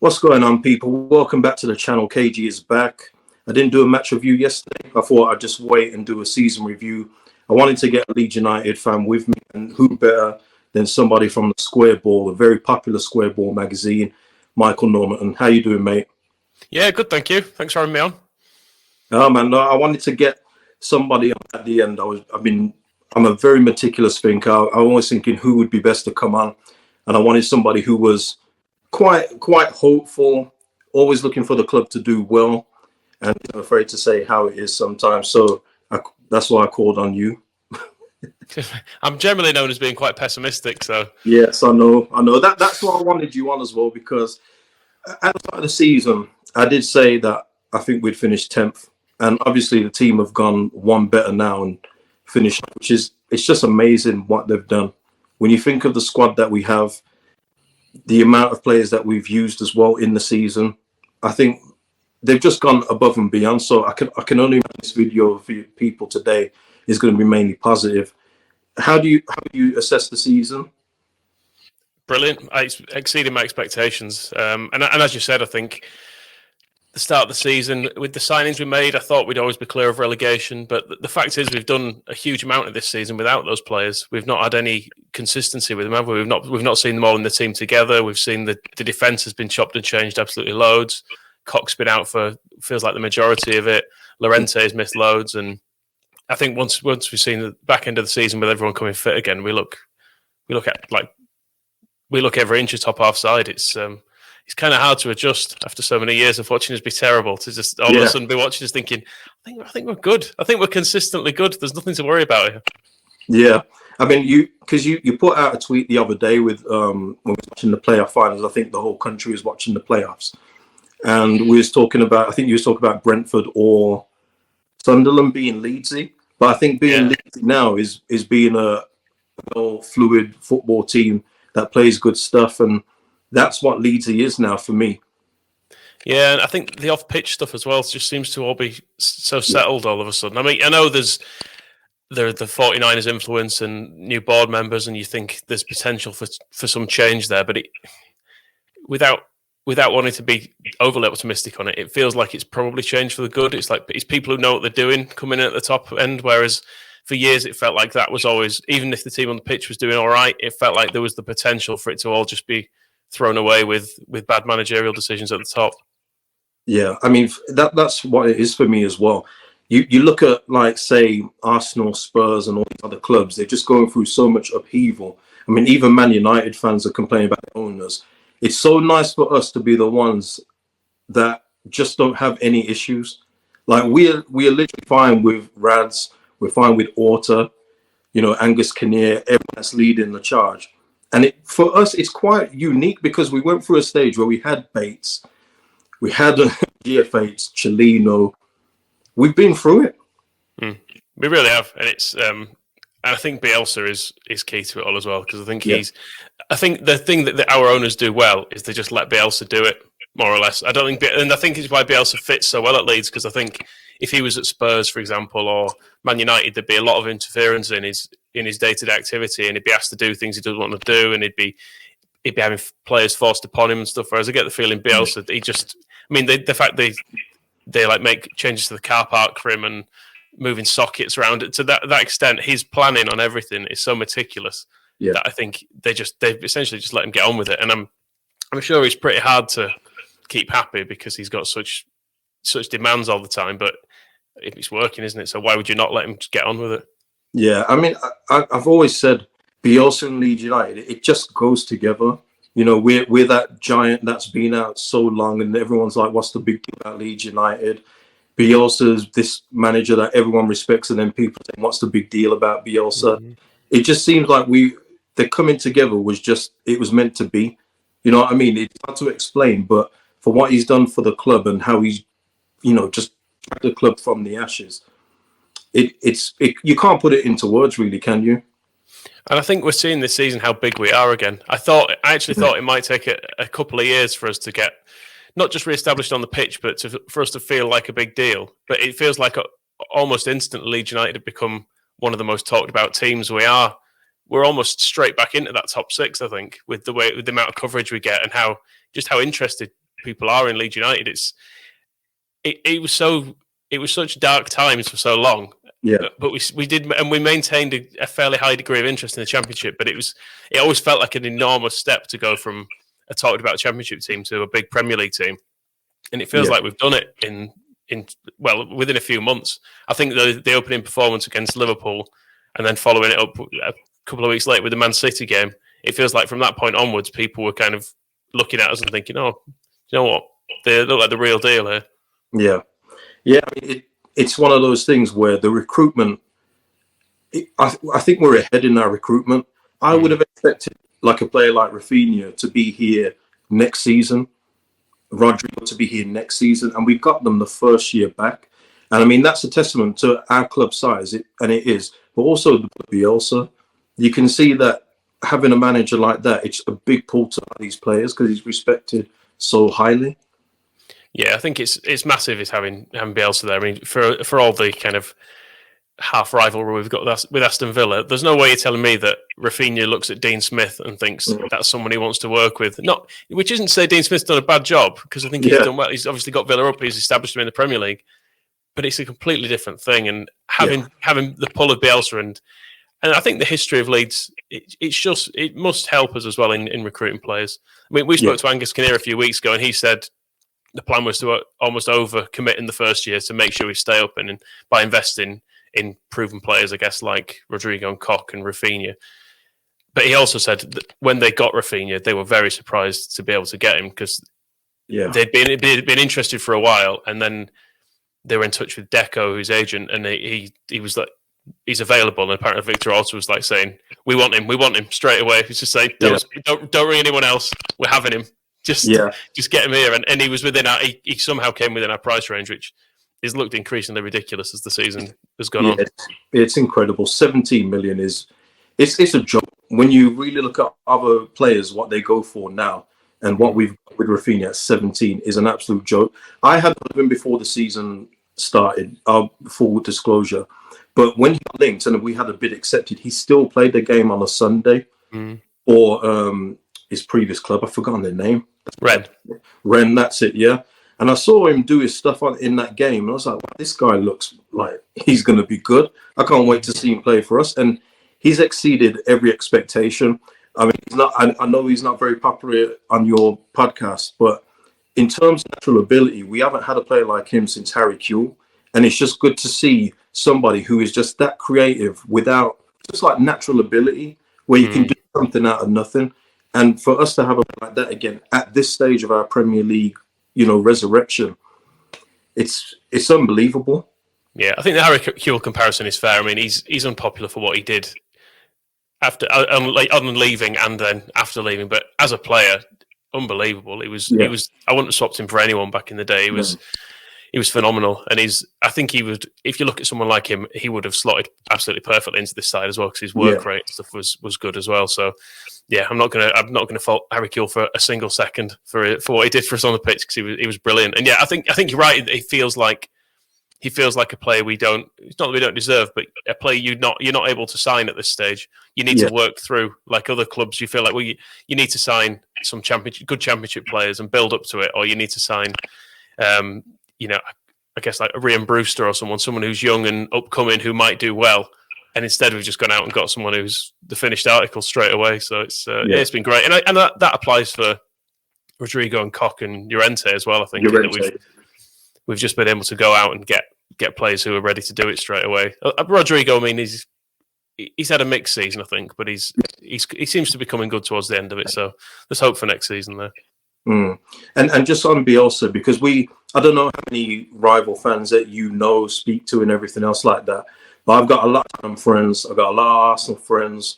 What's going on, people? Welcome back to the channel. Kagey is back. I didn't do a match review yesterday. I thought I'd just wait and do a season review. I wanted to get a Leeds United fan with me, and who better than somebody from the Square Ball, a very popular Square Ball magazine, Michael Normanton. How you doing, mate? Yeah, good, thank you. Thanks for having me on. Oh man, I wanted to get somebody on at the end. I'm a very meticulous thinker. I'm always thinking who would be best to come on, and I wanted somebody who was quite hopeful, always looking for the club to do well, and I'm afraid to say how it is sometimes. So that's why I called on you. I'm generally known as being quite pessimistic, so Yes, I know. That's why I wanted you on as well, because at the start of the season, I did say that I think we'd finish 10th, and obviously the team have gone one better now and finished, it's just amazing what they've done. When you think of the squad that we have, the amount of players that we've used as well in the season, I think they've just gone above and beyond. So I can only imagine this video for you people today is going to be mainly positive. How do you assess the season? brilliant. I exceeded my expectations. And as you said, I think the start of the season, with the signings we made, I thought we'd always be clear of relegation. But the fact is, we've done a huge amount of this season without those players. We've not had any consistency with them, have we? We've not seen them all in the team together. We've seen the defence has been chopped and changed absolutely loads. Cox's been out for feels like the majority of it. Llorente has missed loads, and I think once we've seen the back end of the season with everyone coming fit again, we look every inch of top half side. It's kind of hard to adjust after so many years of watching us be terrible to just all of a sudden be watching us thinking, I think we're good. I think we're consistently good. There's nothing to worry about here. Yeah, I mean, you put out a tweet the other day with when we were watching the playoff finals. I think the whole country was watching the playoffs, and we was talking about. I think you was talking about Brentford or Sunderland being Leedsy, but I think being Leedsy now is being a fluid football team that plays good stuff, and that's what Leedsy is now for me. Yeah, and I think the off-pitch stuff as well just seems to all be so settled all of a sudden. I mean, I know there's the 49ers influence and new board members, and you think there's potential for some change there, but without wanting to be overly optimistic on it, it feels like it's probably changed for the good. It's like it's people who know what they're doing coming in at the top end, whereas for years it felt like that was always, even if the team on the pitch was doing all right, it felt like there was the potential for it to all just be thrown away with bad managerial decisions at the top. Yeah, I mean, that's what it is for me as well. You look at, like, say, Arsenal, Spurs, and all these other clubs, they're just going through so much upheaval. I mean, even Man United fans are complaining about their owners. It's so nice for us to be the ones that just don't have any issues. Like, we're literally fine with Rads, we're fine with Orta, Angus Kinnear, everyone that's leading the charge. And for us, it's quite unique because we went through a stage where we had Bates, we had GFH, Chelino. We've been through it. We really have, and it's. I think Bielsa is key to it all as well, because I think I think the thing that our owners do well is they just let Bielsa do it more or less. I think it's why Bielsa fits so well at Leeds, because I think if he was at Spurs, for example, or Man United, there'd be a lot of interference in his day-to-day activity, and he'd be asked to do things he doesn't want to do, and he'd be having players forced upon him and stuff. Whereas I get the feeling Bielsa, the fact they like make changes to the car park for him and moving sockets around it to that extent, his planning on everything is so meticulous that I think they essentially just let him get on with it. And I'm sure he's pretty hard to keep happy because he's got such demands all the time. But it's working, isn't it? So why would you not let him get on with it? Yeah, I mean, I've always said Bielsa and Leeds United, it just goes together. We're that giant that's been out so long, and everyone's like, what's the big deal about Leeds United? Bielsa's this manager that everyone respects, and then people say, what's the big deal about Bielsa? Mm-hmm. It just seems like the coming together it was meant to be. You know what I mean? It's hard to explain, but for what he's done for the club and how he's, just dragged the club from the ashes, you can't put it into words, really, can you? And I think we're seeing this season how big we are again. I actually thought it might take a couple of years for us to get not just re-established on the pitch, but for us to feel like a big deal. But it feels like almost instantly Leeds United have become one of the most talked about teams. We're almost straight back into that top six, I think, with the amount of coverage we get and how interested people are in Leeds United. It was such dark times for so long. Yeah. But we did, and we maintained a fairly high degree of interest in the Championship. But it always felt like an enormous step to go from a talked about Championship team to a big Premier League team, and it feels like we've done it in within a few months. I think the opening performance against Liverpool, and then following it up a couple of weeks later with the Man City game, it feels like from that point onwards, people were kind of looking at us and thinking, "Oh, you know what? They look like the real deal here." Yeah, yeah. I mean, it's one of those things where the recruitment. I think we're ahead in our recruitment. I would have expected like a player like Rafinha to be here next season, Rodrigo to be here next season, and we got them the first year back. And I mean, that's a testament to our club size, and it is, but also the Bielsa. You can see that having a manager like that, it's a big pull to these players because he's respected so highly. Yeah, I think it's massive. Is having Bielsa there. I mean, for all the kind of half rivalry we've got with Aston Villa, there's no way you're telling me that Rafinha looks at Dean Smith and thinks that's someone he wants to work with. Which isn't to say Dean Smith's done a bad job, because I think he's done well. He's obviously got Villa up. He's established them in the Premier League, but it's a completely different thing. And having the pull of Bielsa and I think the history of Leeds, it must help us as well in recruiting players. I mean, we spoke to Angus Kinnear a few weeks ago, and he said the plan was to almost over-commit in the first year to make sure we stay up, and by investing in proven players, I guess, like Rodrigo and Koch and Rafinha. But he also said that when they got Rafinha, they were very surprised to be able to get him, because they'd been interested for a while, and then they were in touch with Deco, who's agent, and he was like, he's available. And apparently Victor also was like saying, we want him straight away. He's just saying, don't ring anyone else. We're having him. Just get him here. And he was he somehow came within our price range, which has looked increasingly ridiculous as the season has gone on. It's incredible. 17 million it's a joke when you really look at other players, what they go for now, and what we've got with Rafinha at 17 is an absolute joke. I had him before the season started, full disclosure. But when he got linked and we had a bid accepted, he still played the game on a Sunday or his previous club. I've forgotten their name. Ren, that's it, yeah. And I saw him do his stuff in that game. And I was like, wow, this guy looks like he's going to be good. I can't wait to see him play for us. And he's exceeded every expectation. I mean, I know he's not very popular on your podcast, but in terms of natural ability, we haven't had a player like him since Harry Kewell. And it's just good to see somebody who is just that creative without just like natural ability, where you can do something out of nothing. And for us to have a player like that again at this stage of our Premier League, resurrection, it's unbelievable. Yeah, I think the Harry Kewell comparison is fair. I mean, he's unpopular for what he did after on leaving and then after leaving, but as a player, unbelievable. He was. I wouldn't have swapped him for anyone back in the day. He was phenomenal, and I think he would. If you look at someone like him, he would have slotted absolutely perfectly into this side as well, because his work rate and stuff was good as well. So, yeah, I'm not gonna fault Harry Kewell for a single second for what he did for us on the pitch, because he was brilliant. And yeah, I think you're right. He feels like a player we don't. It's not that we don't deserve, but a player you're not able to sign at this stage. You need to work through, like other clubs. You feel like you need to sign some good championship players and build up to it, or you need to sign. I guess like a Ryan Brewster or someone who's young and upcoming who might do well. And instead we've just gone out and got someone who's the finished article straight away. So it's been great. And that applies for Rodrigo and Koch and Llorente as well, I think. That we've just been able to go out and get players who are ready to do it straight away. Rodrigo, I mean, he's had a mixed season, I think, but he seems to be coming good towards the end of it. So there's hope for next season there. And just on Bielsa, because I don't know how many rival fans that speak to and everything else like that, but I've got a lot of friends, I've got a lot of Arsenal friends,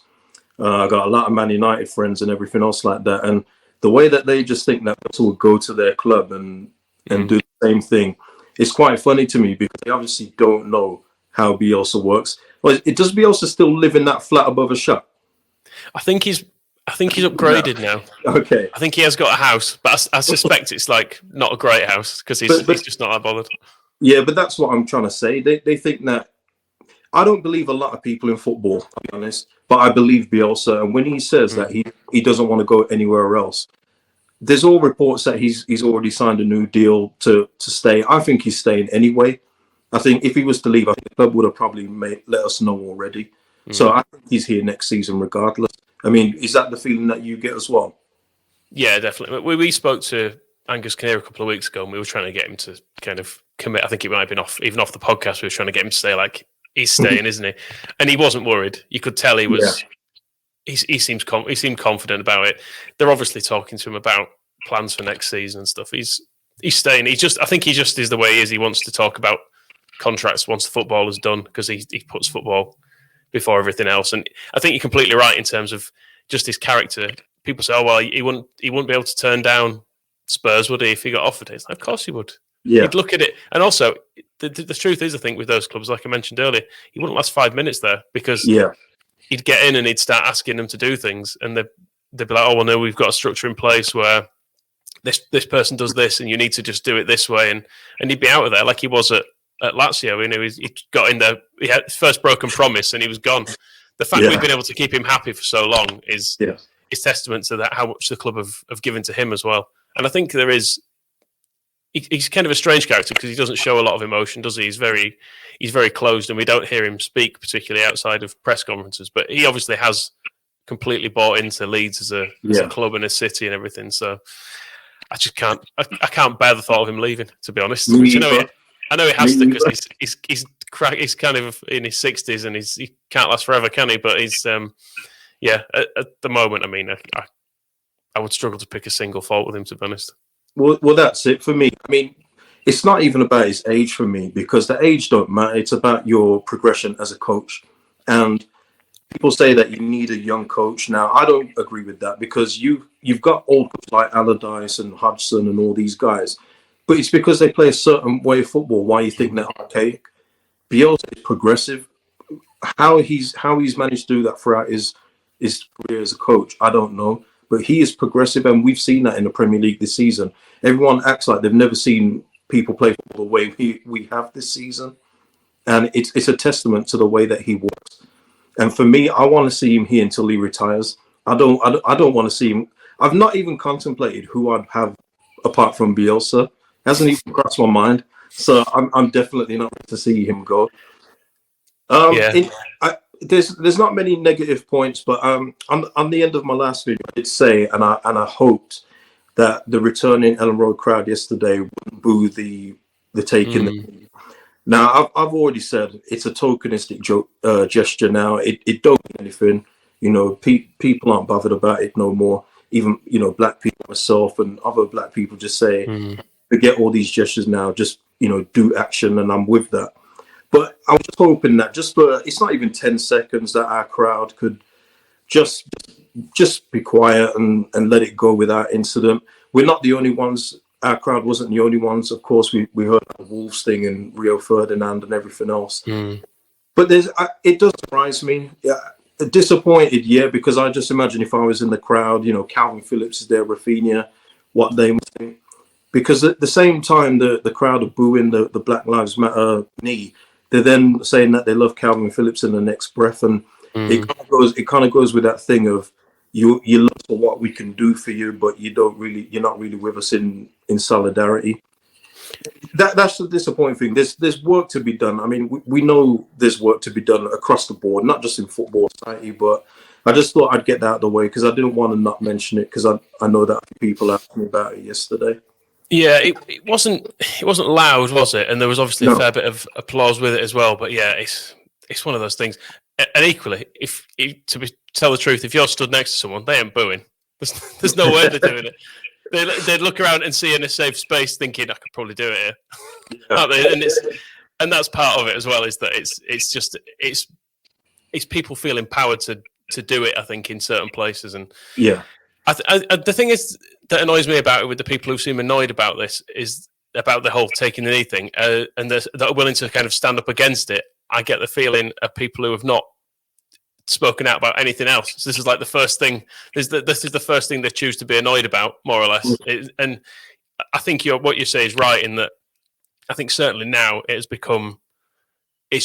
I've got a lot of Man United friends and everything else like that, and the way that they just think that Bielsa will go to their club and do the same thing, it's quite funny to me, because they obviously don't know how Bielsa works. Well, does Bielsa still live in that flat above a shop? I think he's upgraded now. Okay. I think he has got a house, but I suspect it's like not a great house, because he's just not that bothered. Yeah, but that's what I'm trying to say. They think that. I don't believe a lot of people in football, to be honest, but I believe Bielsa. And when he says that he doesn't want to go anywhere else, there's all reports that he's already signed a new deal to stay. I think he's staying anyway. I think if he was to leave, I think the club would have probably let us know already. So I think he's here next season regardless. I mean, is that the feeling that you get as well? Yeah, definitely. We spoke to Angus Kinnear a couple of weeks ago, and we were trying to get him to kind of commit. I think it might have been off the podcast. We were trying to get him to say like he's staying, isn't he? And he wasn't worried. You could tell he was. Yeah. He seemed confident about it. They're obviously talking to him about plans for next season and stuff. He's staying. I think he just is the way he is. He wants to talk about contracts once the football is done because he puts football before everything else. And I think you're completely right in terms of just his character. People say, "Oh well, he wouldn't be able to turn down Spurs, would he, if he got offered it?" It's like, of course he would. Yeah. He'd look at it, and also the truth is, I think with those clubs, like I mentioned earlier, he wouldn't last 5 minutes there because he'd get in and he'd start asking them to do things, and they'd be like, "Oh well, no, we've got a structure in place where this person does this, and you need to just do it this way," and he'd be out of there like he was at Lazio. You know, he got in there, he had his first broken promise, and he was gone. The fact we've been able to keep him happy for so long is testament to that, how much the club have given to him as well. And I think he's kind of a strange character because he doesn't show a lot of emotion, does he? He's very closed, and we don't hear him speak particularly outside of press conferences. But he obviously has completely bought into Leeds as a club and a city and everything. So I just can't bear the thought of him leaving, to be honest. I know he has to because he's kind of in his 60s and he can't last forever, can he? But he's at the moment, I mean, I would struggle to pick a single fault with him, to be honest. Well, that's it for me. I mean, it's not even about his age for me because the age don't matter. It's about your progression as a coach. And people say that you need a young coach. Now, I don't agree with that because you've got old coaches like Allardyce and Hodgson and all these guys. But it's because they play a certain way of football. Why you think they're archaic? Bielsa is progressive. How he's managed to do that throughout his career as a coach, I don't know. But he is progressive, and we've seen that in the Premier League this season. Everyone acts like they've never seen people play football the way we have this season. And it's a testament to the way that he works. And for me, I want to see him here until he retires. I don't want to see him. I've not even contemplated who I'd have apart from Bielsa. Hasn't even crossed my mind. So I'm definitely not going to see him go. There's not many negative points, but on the end of my last video, I did say, and I hoped that the returning Ellen Road crowd yesterday wouldn't boo the taking. Now I've already said it's a tokenistic gesture. Now it don't mean anything. You know, people aren't bothered about it no more. Even black people, myself, and other black people just say, forget all these gestures now. Just do action, and I'm with that. But I was just hoping that just for it's not even 10 seconds that our crowd could just be quiet and let it go without incident. We're not the only ones. Our crowd wasn't the only ones. Of course, we heard the Wolves thing and Rio Ferdinand and everything else. But it does surprise me. Yeah, disappointed, because I just imagine if I was in the crowd, Calvin Phillips is there, Rafinha, what they would think. Because at the same time, the crowd are booing the Black Lives Matter knee. They're then saying that they love Calvin Phillips in the next breath, and it kind of goes with that thing of you love for what we can do for you, but you're not really with us in solidarity. That's the disappointing thing. There's work to be done. I mean, we know there's work to be done across the board, not just in football society. But I just thought I'd get that out of the way because I didn't want to not mention it because I know that people asked me about it yesterday. Yeah, it wasn't loud, was it? And there was obviously a fair bit of applause with it as well. But yeah, it's one of those things. And equally, if tell the truth, if you're stood next to someone, they ain't booing. There's no way they're doing it. They'd look around and see in a safe space, thinking I could probably do it here. Yeah. And that's part of it as well. Is that it's people feel empowered to do it. I think in certain places, and the thing is that annoys me about it with the people who seem annoyed about this is about the whole taking the knee thing, and that are willing to kind of stand up against it. I get the feeling of people who have not spoken out about anything else. So this is like the first thing. This is the first thing they choose to be annoyed about, more or less. And I think what you say is right in that. I think certainly now it's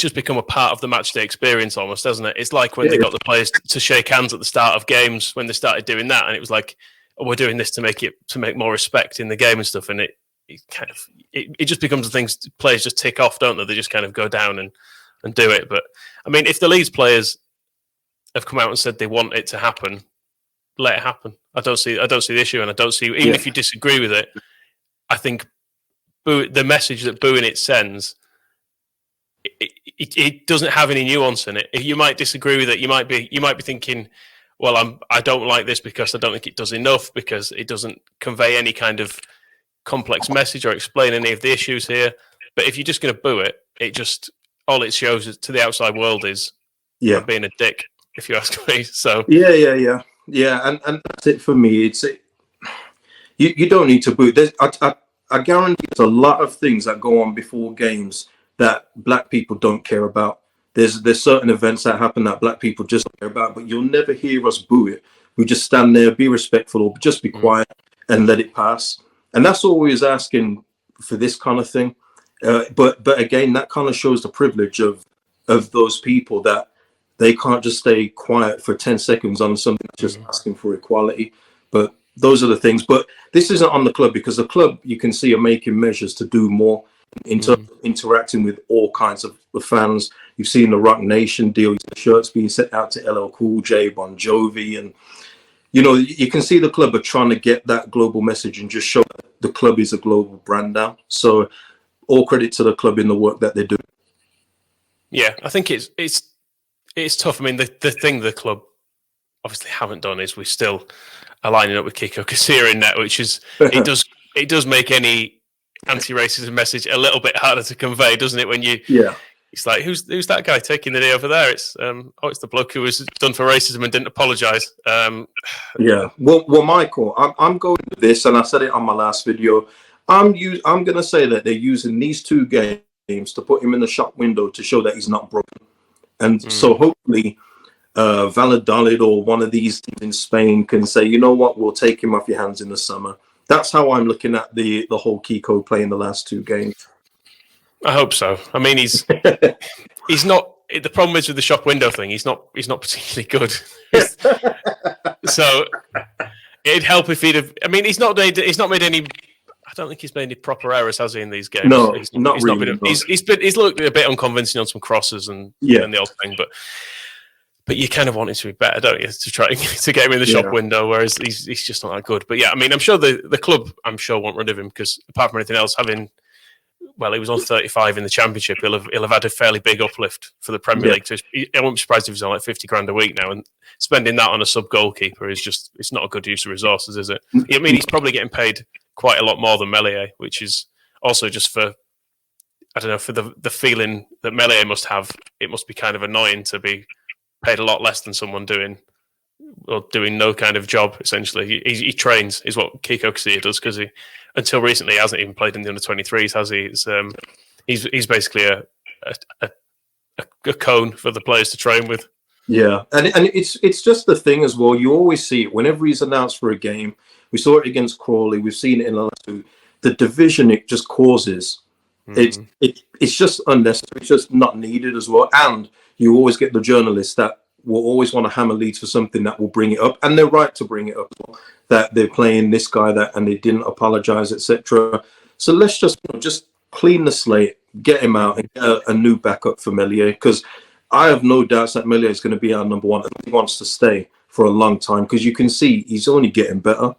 just become a part of the matchday experience almost, hasn't it? It's like when they got the players to shake hands at the start of games when they started doing that, and it was like, we're doing this to make more respect in the game and stuff, and it just becomes the things players just tick off, don't they? They just kind of go down and do it. But I mean, if the Leeds players have come out and said they want it to happen, let it happen. I don't see the issue, and I don't see, even if you disagree with it, I think the message that booing it sends, it doesn't have any nuance in it. You might disagree with it. You might be thinking, well, I don't like this because I don't think it does enough, because it doesn't convey any kind of complex message or explain any of the issues here. But if you're just going to boo it, all it shows to the outside world is being a dick, if you ask me. So and that's it for me. You don't need to boo. I guarantee there's a lot of things that go on before games that black people don't care about. There's certain events that happen that black people just don't care about, but you'll never hear us boo it. We just stand there, be respectful, or just be quiet and let it pass. And that's all we was asking for this kind of thing. But again, that kind of shows the privilege of those people, that they can't just stay quiet for 10 seconds on something that's just asking for equality. But those are the things. But this isn't on the club, because the club, you can see, are making measures to do more in terms of interacting with all kinds of fans. You've seen the Rock Nation deal, shirts being sent out to LL Cool J, Bon Jovi, and you can see the club are trying to get that global message and just show that the club is a global brand now. So all credit to the club in the work that they do. Yeah, I think it's tough. I mean, the thing the club obviously haven't done is we still are lining up with Kiko Casilla in net, which is it does make any anti-racism message a little bit harder to convey, doesn't it? When it's like, who's that guy taking the knee over there? It's it's the bloke who was done for racism and didn't apologise. Well, Michael, I'm going with this, and I said it on my last video. I'm going to say that they're using these two games to put him in the shop window to show that he's not broken, and so hopefully Valladolid or one of these teams in Spain can say, you know what, we'll take him off your hands in the summer. That's how I'm looking at the whole Kiko play in the last two games. I hope so. I mean, he's not. The problem is with the shop window thing, he's not particularly good. So it'd help if he'd have. I mean, he's not made any. I don't think he's made any proper errors, has he, in these games? No, he's not really. He's looked a bit unconvincing on some crosses and the odd thing, but you kind of want him to be better, don't you, to try to get him in the shop window, whereas he's just not that good. But yeah, I mean, I'm sure the club, won't rid of him, because apart from anything else, he was on 35 in the Championship, he'll have had a fairly big uplift for the Premier League. So I won't be surprised if he's on like 50 grand a week now, and spending that on a sub goalkeeper is just, it's not a good use of resources, is it? I mean, he's probably getting paid quite a lot more than Meslier, which is also just for, I don't know, for the feeling that Meslier must have. It must be kind of annoying to be paid a lot less than someone doing no kind of job, essentially. He trains, is what Kiko Casilla does, because until recently he hasn't even played in the under-23s, has he? He's basically a cone for the players to train with. Yeah, and it's just the thing as well. You always see it whenever he's announced for a game. We saw it against Crawley. We've seen it in the last two. The division it just causes. It's just unnecessary. It's just not needed as well. And you always get the journalists that will always want to hammer Leeds for something that will bring it up, and they're right to bring it up. That they're playing this guy and they didn't apologise, etc. So let's just clean the slate, get him out, and get a new backup for Meslier, because I have no doubts that Meslier is going to be our number one, and he wants to stay for a long time, because you can see he's only getting better.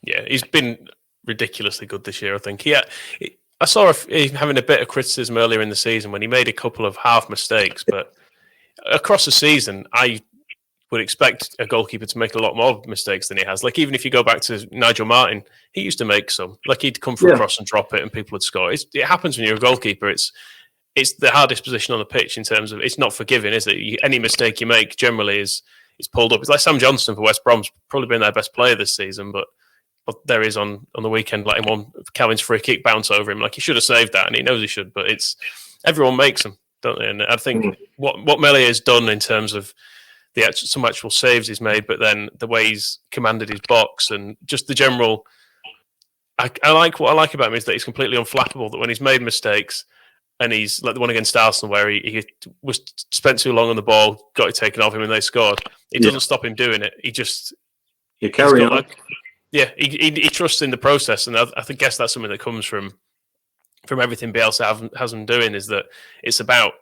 Yeah, he's been ridiculously good this year, I think. I saw him having a bit of criticism earlier in the season when he made a couple of half mistakes, but across the season, I would expect a goalkeeper to make a lot more mistakes than he has. Like, even if you go back to Nigel Martin, he used to make some. Like, he'd come for a cross and drop it, and people would score. It happens when you're a goalkeeper. It's the hardest position on the pitch in terms of, it's not forgiving, is it? Any mistake you make generally is pulled up. It's like Sam Johnson for West Brom's probably been their best player this season, but there is on the weekend letting one Calvin's free kick bounce over him. Like, he should have saved that, and he knows he should. But everyone makes them, don't they? And I think what Meslier has done in terms of some actual saves he's made, but then the way he's commanded his box and just the general, what I like about him is that he's completely unflappable. That when he's made mistakes, and he's like the one against Arsenal where he was spent too long on the ball, got it taken off him, and they scored. It doesn't stop him doing it. He just carry on. Yeah, he trusts in the process, and I guess that's something that comes from everything Bielsa has him doing, is that it's about,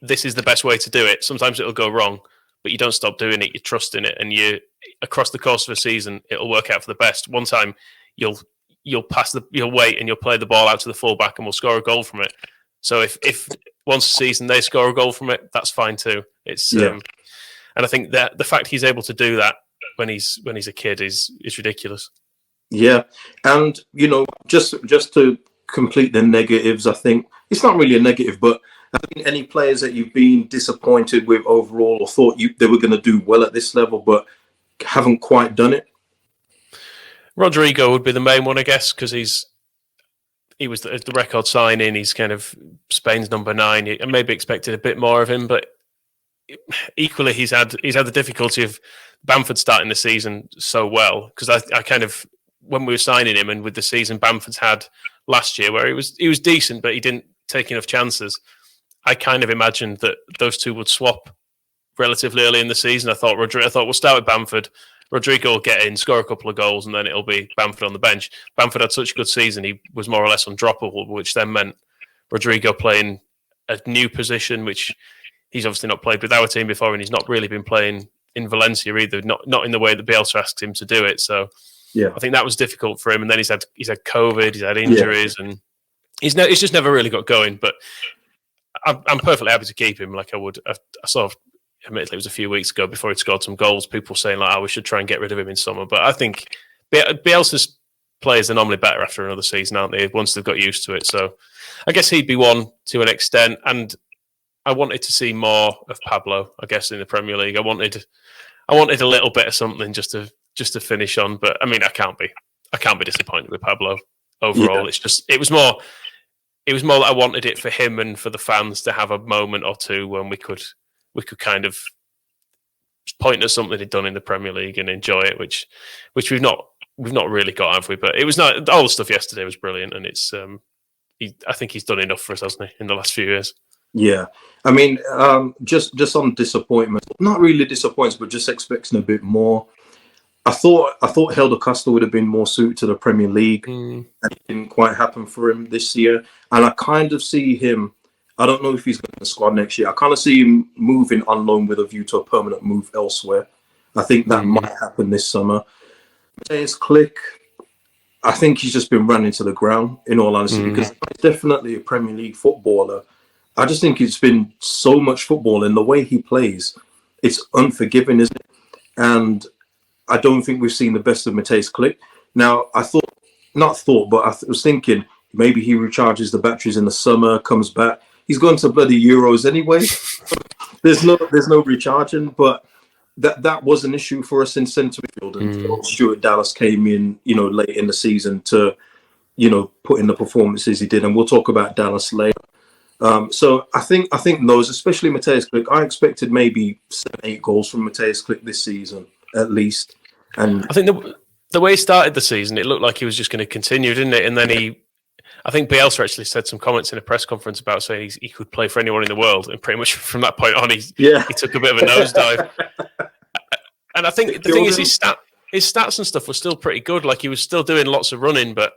this is the best way to do it. Sometimes it'll go wrong, but you don't stop doing it. You trust in it, and you, across the course of a season, it'll work out for the best. One time you'll wait and you'll play the ball out to the fullback, and we'll score a goal from it. So if once a season they score a goal from it, that's fine too. It's and I think that the fact he's able to do that when he's a kid is ridiculous. Yeah, and just to complete the negatives, I think it's not really a negative, but I think any players that you've been disappointed with overall, or thought they were going to do well at this level, but haven't quite done it. Rodrigo would be the main one, I guess, because he was the record signing. He's kind of Spain's number 9. I maybe expected a bit more of him, but equally he's had the difficulty of Bamford starting the season so well, because I kind of, when we were signing him and with the season Bamford's had last year, where he was decent, but he didn't take enough chances, I kind of imagined that those two would swap relatively early in the season. I thought we'll start with Bamford. Rodrigo will get in, score a couple of goals, and then it'll be Bamford on the bench. Bamford had such a good season, he was more or less undroppable, which then meant Rodrigo playing a new position, which he's obviously not played with our team before, and he's not really been playing in Valencia either, not in the way that Bielsa asked him to do it. So yeah, I think that was difficult for him. And then he's had COVID, he's had injuries, and he's just never really got going. But I'm perfectly happy to keep him. Like I saw, admittedly, it was a few weeks ago before he'd scored some goals, people saying like, we should try and get rid of him in summer. But I think Bielsa's players are normally better after another season, aren't they? Once they've got used to it. So I guess he'd be one to an extent. And I wanted to see more of Pablo, I guess, in the Premier League. I wanted a little bit of something just to finish on. But I mean, I can't be disappointed with Pablo overall. Yeah. It was more that I wanted it for him and for the fans to have a moment or two when we could kind of point at something he'd done in the Premier League and enjoy it, which we've not really got, have we? But it was not, all the stuff yesterday was brilliant, and it's I think he's done enough for us, hasn't he, in the last few years? Yeah, I mean, just on disappointment, not really disappointment, but just expecting a bit more. I thought Helder Costa would have been more suited to the Premier League, and it didn't quite happen for him this year. And I kind of see him, I don't know if he's going to the squad next year, I kind of see him moving on loan with a view to a permanent move elsewhere. I think that might happen this summer. Matthias Klick, I think he's just been run into the ground, in all honesty, because he's definitely a Premier League footballer. I just think it's been so much football, and the way he plays, it's unforgiving, isn't it? And I don't think we've seen the best of Matthias Klick. Now, I was thinking maybe he recharges the batteries in the summer, comes back. He's going to bloody Euros anyway. There's no recharging, but that was an issue for us in centre midfield. And Stuart Dallas came in, late in the season to, put in the performances he did, and we'll talk about Dallas later. So I think those, especially Matthias Klick, I expected maybe 7-8 goals from Matthias Klick this season at least. And I think the way he started the season, it looked like he was just going to continue, didn't it? And then I think Bielsa actually said some comments in a press conference about saying he could play for anyone in the world, and pretty much from that point on, he took a bit of a nosedive. And I think the thing is, his stats and stuff were still pretty good. Like, he was still doing lots of running, but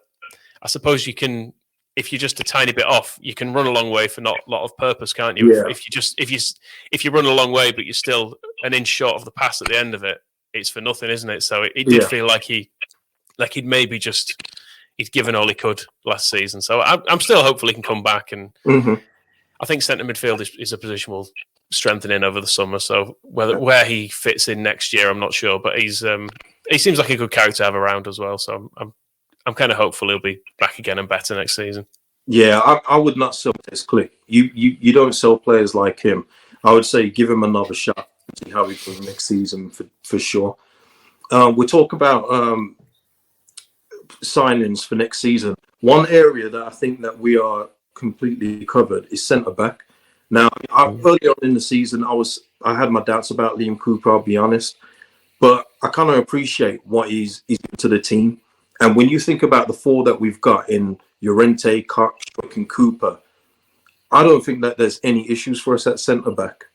I suppose you can, if you're just a tiny bit off, you can run a long way for not a lot of purpose, can't you? Yeah. If you run a long way, but you're still an inch short of the pass at the end of it, it's for nothing, isn't it? So it did feel like he'd maybe he'd given all he could last season. So I'm still hopeful he can come back, and I think centre midfield is a position we'll strengthen in over the summer. So where he fits in next year, I'm not sure, but he seems like a good character to have around as well. So I'm kind of hopeful he'll be back again and better next season. Yeah, I would not sell this Klick. You don't sell players like him. I would say give him another shot, see how he does next season for sure. We talk about signings for next season. One area that I think that we are completely covered is centre back. Now, early on in the season, I had my doubts about Liam Cooper, I'll be honest, but I kind of appreciate what he's given to the team. And when you think about the four that we've got in Llorente, Kirkwood, and Cooper, I don't think that there's any issues for us at centre back.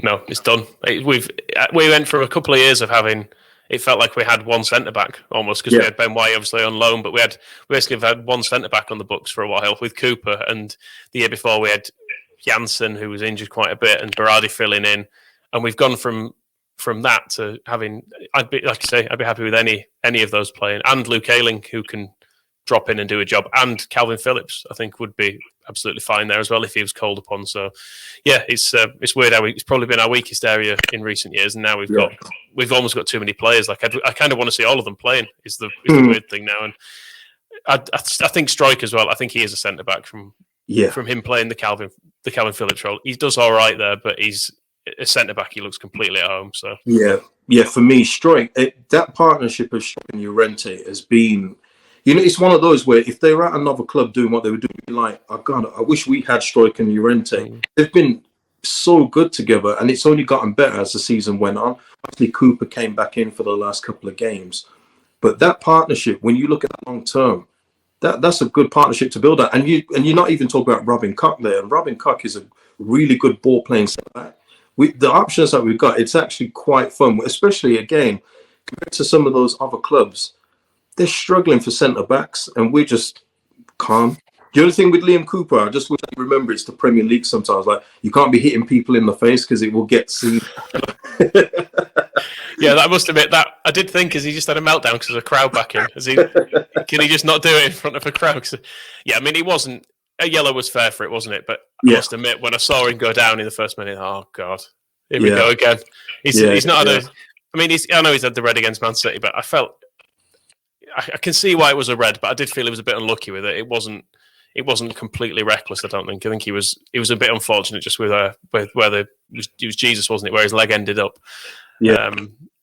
No, it's done. We went for a couple of years of having it felt like we had one centre back almost, because we had Ben White obviously on loan, but we basically had one centre back on the books for a while with Cooper, and the year before we had Janssen, who was injured quite a bit, and Berardi filling in, and we've gone from that to having, I'd be happy with any of those playing, and Luke Ayling, who can drop in and do a job, and Calvin Phillips I think would be absolutely fine there as well if he was called upon. So yeah, it's weird how it's probably been our weakest area in recent years, and now we've almost got too many players. Like I kind of want to see all of them playing is the weird thing now. And I think Strike as well, I think he is a centre back from him playing the Calvin Phillips role. He does all right there, but he's a centre back, he looks completely at home. So for me, Strike, that partnership of Strike and Llorente has been, it's one of those where if they were at another club doing what they were doing, like, oh God, I wish we had Strike and Llorente. They've been so good together, and it's only gotten better as the season went on. Obviously, Cooper came back in for the last couple of games, but that partnership, when you look at that long term, that's a good partnership to build at. And you're not even talking about Robin Koch there, and Robin Koch is a really good ball playing centre back. The options that we've got, it's actually quite fun, especially again compared to some of those other clubs. They're struggling for centre backs, and we're just calm. The other thing with Liam Cooper, I just wish I remember, it's the Premier League sometimes. Like, you can't be hitting people in the face because it will get seen. Yeah, I must admit that I did think as he just had a meltdown because there's a crowd backing. Can he just not do it in front of a crowd? Yeah, I mean, it wasn't a yellow was fair for it, wasn't it? But I must admit, when I saw him go down in the first minute, oh God, here we go again. He's not had a. I mean, I know he's had the red against Man City, but I felt. I can see why it was a red, but I did feel he was a bit unlucky with it. It wasn't completely reckless, I don't think. I think he was a bit unfortunate just with where it was Jesus, wasn't it, where his leg ended up. Yeah.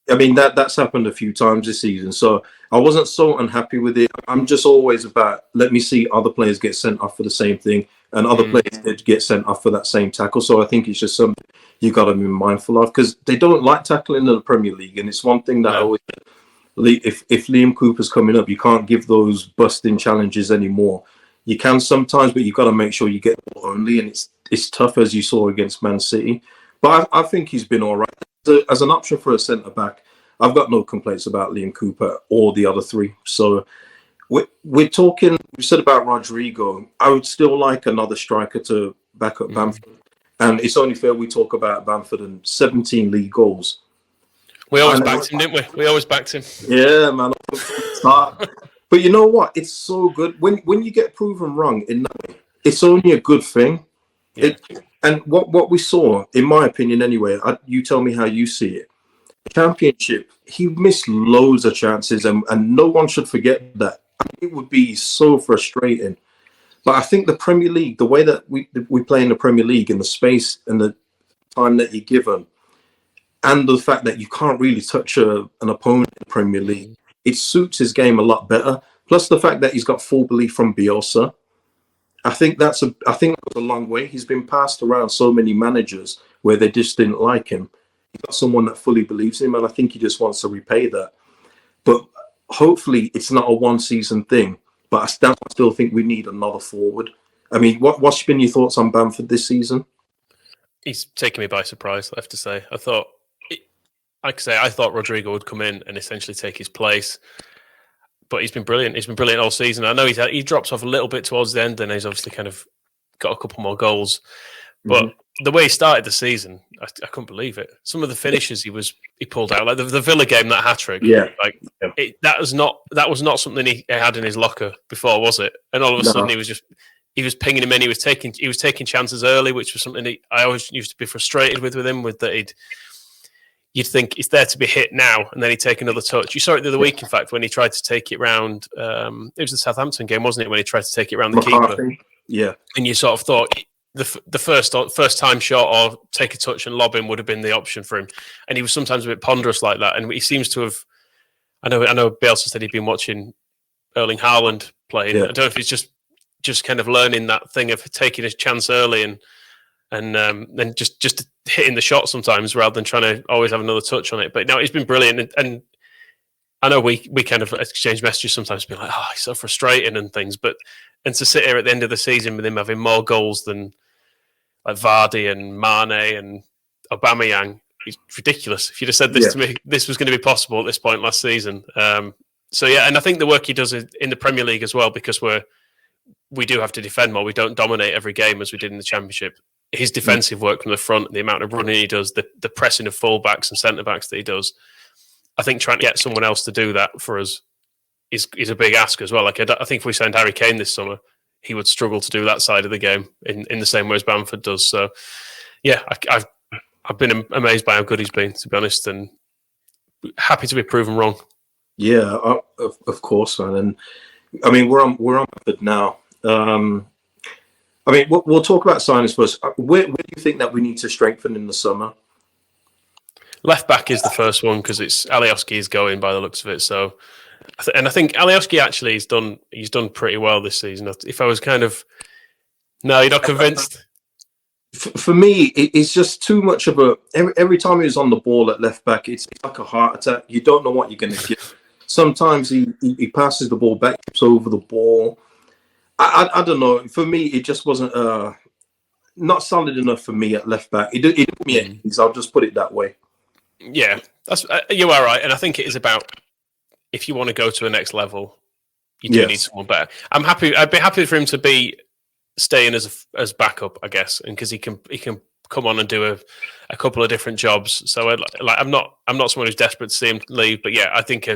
I mean, that's happened a few times this season, so I wasn't so unhappy with it. I'm just always about, let me see other players get sent off for the same thing, and other players get sent off for that same tackle. So I think it's just something you got to be mindful of, because they don't like tackling in the Premier League, and it's one thing that I always... If Liam Cooper's coming up, you can't give those busting challenges anymore. You can sometimes, but you've got to make sure you get the ball only, and it's tough, as you saw against Man City. But I think he's been all right. As an option for a centre-back, I've got no complaints about Liam Cooper or the other three. So we're talking, we said about Rodrigo. I would still like another striker to back up Bamford. And it's only fair we talk about Bamford and 17 league goals. We always backed him, didn't we? We always backed him. Yeah, man. But you know what? It's so good. When you get proven wrong in that way, it's only a good thing. Yeah. And what we saw, in my opinion anyway, you tell me how you see it. The Championship, he missed loads of chances, and no one should forget that. It would be so frustrating. But I think the Premier League, the way that we play in the Premier League, and the space and the time that you're given, and the fact that you can't really touch an opponent in the Premier League, it suits his game a lot better. Plus the fact that he's got full belief from Bielsa. I think that goes a long way. He's been passed around so many managers where they just didn't like him. He's got someone that fully believes in him, and I think he just wants to repay that. But hopefully it's not a one-season thing. But I still think we need another forward. I mean, what's been your thoughts on Bamford this season? He's taken me by surprise, I have to say. I thought Rodrigo would come in and essentially take his place, but he's been brilliant. He's been brilliant all season. I know he drops off a little bit towards the end, and he's obviously kind of got a couple more goals. But the way he started the season, I couldn't believe it. Some of the finishes he pulled out, like the Villa game, that hat trick. That was not something he had in his locker before, was it? And all of a sudden he was pinging him in. He was taking chances early, which was something I always used to be frustrated with him. With that you'd think it's there to be hit now, and then he'd take another touch. You saw it the other week, in fact, when he tried to take it round. It was the Southampton game, wasn't it, when he tried to take it round the keeper? Yeah. And you sort of thought the first time shot or take a touch and lob him would have been the option for him. And he was sometimes a bit ponderous like that. And he seems to have... I know Bielsa said he'd been watching Erling Haaland playing. Yeah. I don't know if he's just kind of learning that thing of taking a chance early and then just hitting the shot sometimes rather than trying to always have another touch on it. But no, he's been brilliant. And I know we kind of exchange messages sometimes, being like, oh, he's so frustrating and things. And to sit here at the end of the season with him having more goals than like Vardy and Mane and Aubameyang, it's ridiculous. If you'd have said this Yeah. to me, this was going to be possible at this point last season. So yeah, and I think the work he does in the Premier League as well, because we do have to defend more. We don't dominate every game as we did in the Championship. His defensive work from the front, the amount of running he does, the pressing of full-backs and centre-backs that he does, I think trying to get someone else to do that for us is a big ask as well. Like I think if we signed Harry Kane this summer, he would struggle to do that side of the game in the same way as Bamford does. So yeah, I've been amazed by how good he's been, to be honest, and happy to be proven wrong. Yeah, of course, man. And I mean, we're on Bamford now. I mean, we'll talk about signings first. Where do you think that we need to strengthen in the summer? Left back is the first one because it's Alioski is going by the looks of it. So, and I think Alioski actually he's done pretty well this season. If I was kind of, no, you're not convinced. For me, it's just too much of a. Every time he's on the ball at left back, it's like a heart attack. You don't know what you're going to get. Sometimes he passes the ball back, tips over the ball. I don't know. For me, it just wasn't not solid enough for me at left back. It didn't put me at ease. I'll just put it that way. Yeah, that's you are right, and I think it is about if you want to go to a next level, you do need someone better. I'd be happy for him to be staying as backup, I guess, and because he can come on and do a couple of different jobs. So I'm not someone who's desperate to see him leave, but yeah, I think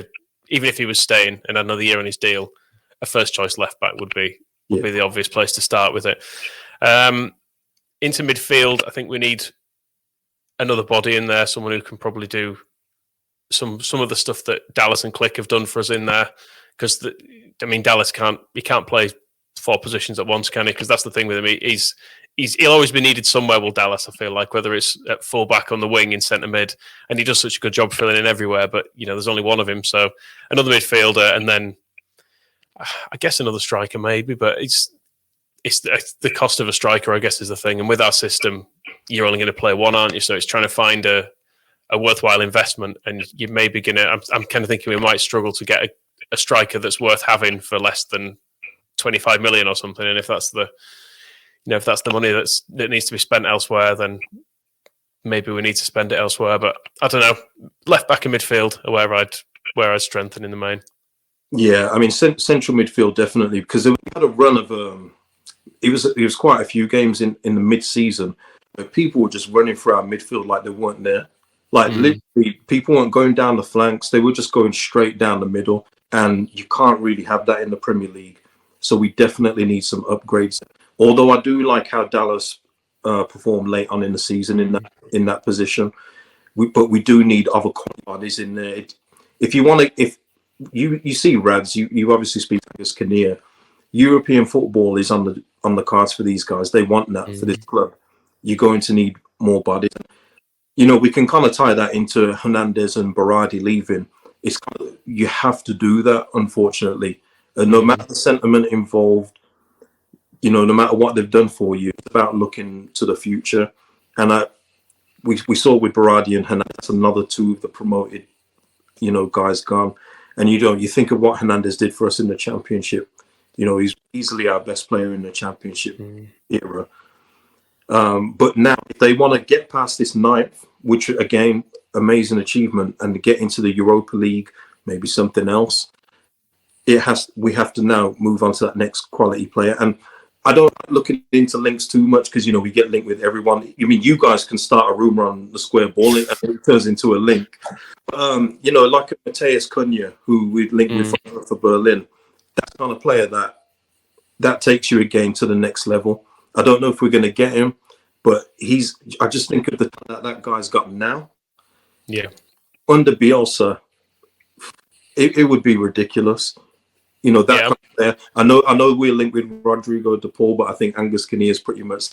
even if he was staying and another year on his deal, a first choice left back would be the obvious place to start with it. Into midfield, I think we need another body in there, someone who can probably do some of the stuff that Dallas and Click have done for us in there. Because Dallas can't play 4 positions at once, can he? Because that's the thing with him. He'll always be needed somewhere. Will Dallas? I feel like whether it's at full back on the wing in centre mid, and he does such a good job filling in everywhere. But there's only one of him, so another midfielder, and then I guess another striker maybe. But it's the cost of a striker, I guess, is the thing. And with our system, you're only going to play one, aren't you? So it's trying to find a worthwhile investment, and you may be going to. I'm kind of thinking we might struggle to get a striker that's worth having for less than 25 million or something. And if that's the money that needs to be spent elsewhere, then maybe we need to spend it elsewhere. But I don't know. Left back and midfield are where I'd strengthen in the main. Yeah, I mean central midfield definitely, because we had a run of it was quite a few games in the mid-season where people were just running through our midfield like they weren't there. Like literally, people weren't going down the flanks; they were just going straight down the middle, and you can't really have that in the Premier League. So we definitely need some upgrades. Although I do like how Dallas performed late on in the season in that position, but we do need other quality bodies in there. If you see Rads, you obviously speak to us, Kinnear. European football is on the cards for these guys. They want that for this club. You're going to need more bodies. We can kind of tie that into Hernandez and Berardi leaving. It's kind of, you have to do that, unfortunately. No matter the sentiment involved, no matter what they've done for you, it's about looking to the future. And we saw with Berardi and Hernandez, another 2 of the promoted, guys gone. And you think of what Hernandez did for us in the Championship. He's easily our best player in the Championship era. But now, if they want to get past this 9th, which again, amazing achievement, and get into the Europa League, maybe something else, we have to now move on to that next quality player. And I don't look into links too much because we get linked with everyone. You guys can start a rumor on the square ball and it turns into a link. Like Mateus Cunha, who we'd linked with for Berlin. That's kind of player that takes you again to the next level. I don't know if we're going to get him, but I just think of that guy's got now. Yeah. Under Bielsa, it would be ridiculous. Kind of player. I know we're linked with Rodrigo De Paul, but I think Angus Kinnear is pretty much,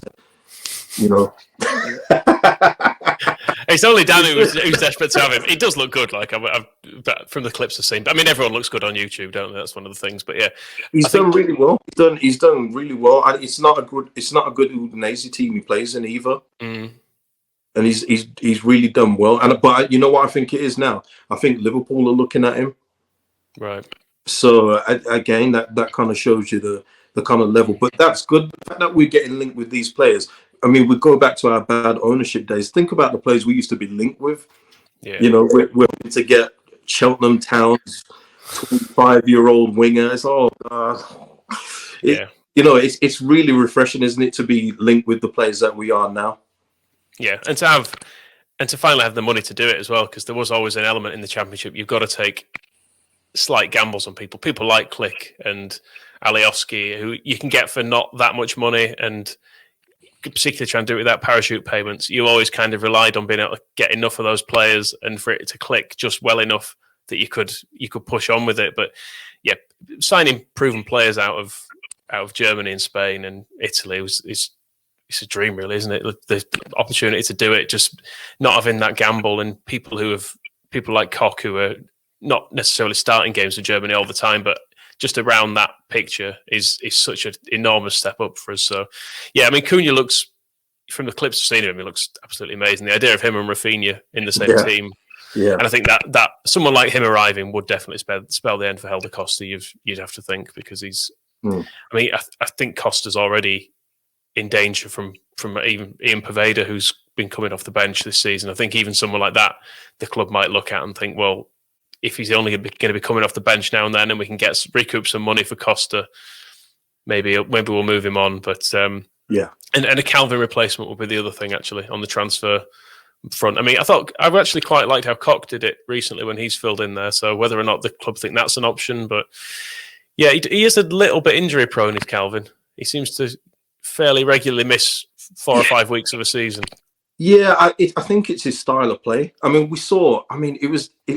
It's only Dan who's desperate to have him. He does look good, like from the clips I've seen. I mean, everyone looks good on YouTube, don't they? That's one of the things. But yeah, he's done really well. He's done really well. And it's not a good Udinese team he plays in either. And he's really done well. But you know what I think it is now? I think Liverpool are looking at him. Right. So again, that kind of shows you the kind of level. But that's good. The fact that we're getting linked with these players, I mean, we go back to our bad ownership days. Think about the players we used to be linked with. Yeah. You know, we're to get Cheltenham Town's 25-year-old winger. It's Yeah. you know, it's really refreshing, isn't it, to be linked with the players that we are now? Yeah, and to finally have the money to do it as well, because there was always an element in the Championship. You've got to take slight gambles on people. People like Click and Alioski, who you can get for not that much money, and particularly trying to do it without parachute payments. You always kind of relied on being able to get enough of those players and for it to click just well enough that you could push on with it. But yeah, signing proven players out of Germany and Spain and Italy it's a dream, really, isn't it? The opportunity to do it, just not having that gamble, and people like Koch, who are not necessarily starting games for Germany all the time, but just around that picture is such an enormous step up for us. So, yeah, I mean, Cunha looks, from the clips I've seen of him, he looks absolutely amazing. The idea of him and Rafinha in the same team, and I think that someone like him arriving would definitely spell the end for Helder Costa. You'd have to think, because he's. I mean, I think Costa's already in danger from even Ian Poveda, who's been coming off the bench this season. I think even someone like that, the club might look at and think, well, if he's only going to be coming off the bench now and then, and we can recoup some money for Costa, maybe we'll move him on. But and a Calvin replacement will be the other thing, actually, on the transfer front. I mean, I've actually quite liked how Koch did it recently when he's filled in there. So whether or not the club think that's an option, but yeah, he is a little bit injury prone, is Calvin. He seems to fairly regularly miss 4 or 5 weeks of a season. Yeah, I think it's his style of play. I mean, it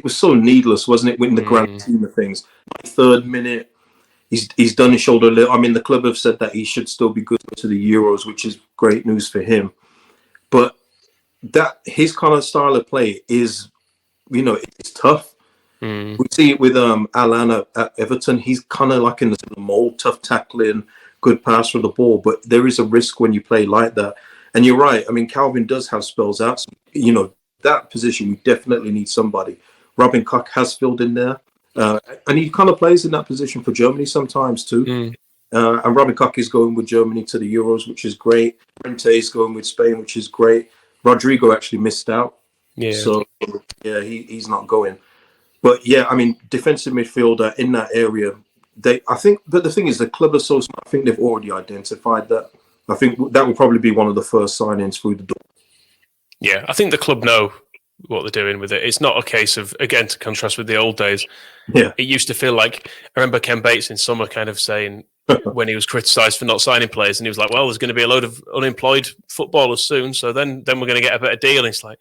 was so needless, wasn't it, in the grand scheme of things? 3rd minute, he's done his shoulder a little. I mean, the club have said that he should still be good to the Euros, which is great news for him. But that his kind of style of play is, you know, it's tough. We see it with Alan at Everton. He's kind of like in the mold, tough tackling, good pass for the ball. But there is a risk when you play like that. And you're right. I mean, Calvin does have spells out. So, you know, that position, we definitely need somebody. Robin Koch has filled in there. And he kind of plays in that position for Germany sometimes too. And Robin Koch is going with Germany to the Euros, which is great. Rente is going with Spain, which is great. Rodrigo actually missed out. Yeah. So, yeah, he's not going. But, yeah, I mean, defensive midfielder in that area, but the thing is, the club are so smart. I think they've already identified that. I think that will probably be one of the first signings through the door. Yeah, I think the club know what they're doing with it. It's not a case of, again, to contrast with the old days. Yeah, it used to feel like, I remember Ken Bates in summer kind of saying, when he was criticised for not signing players, and he was like, well, there's going to be a load of unemployed footballers soon, so then we're going to get a better deal. And it's like,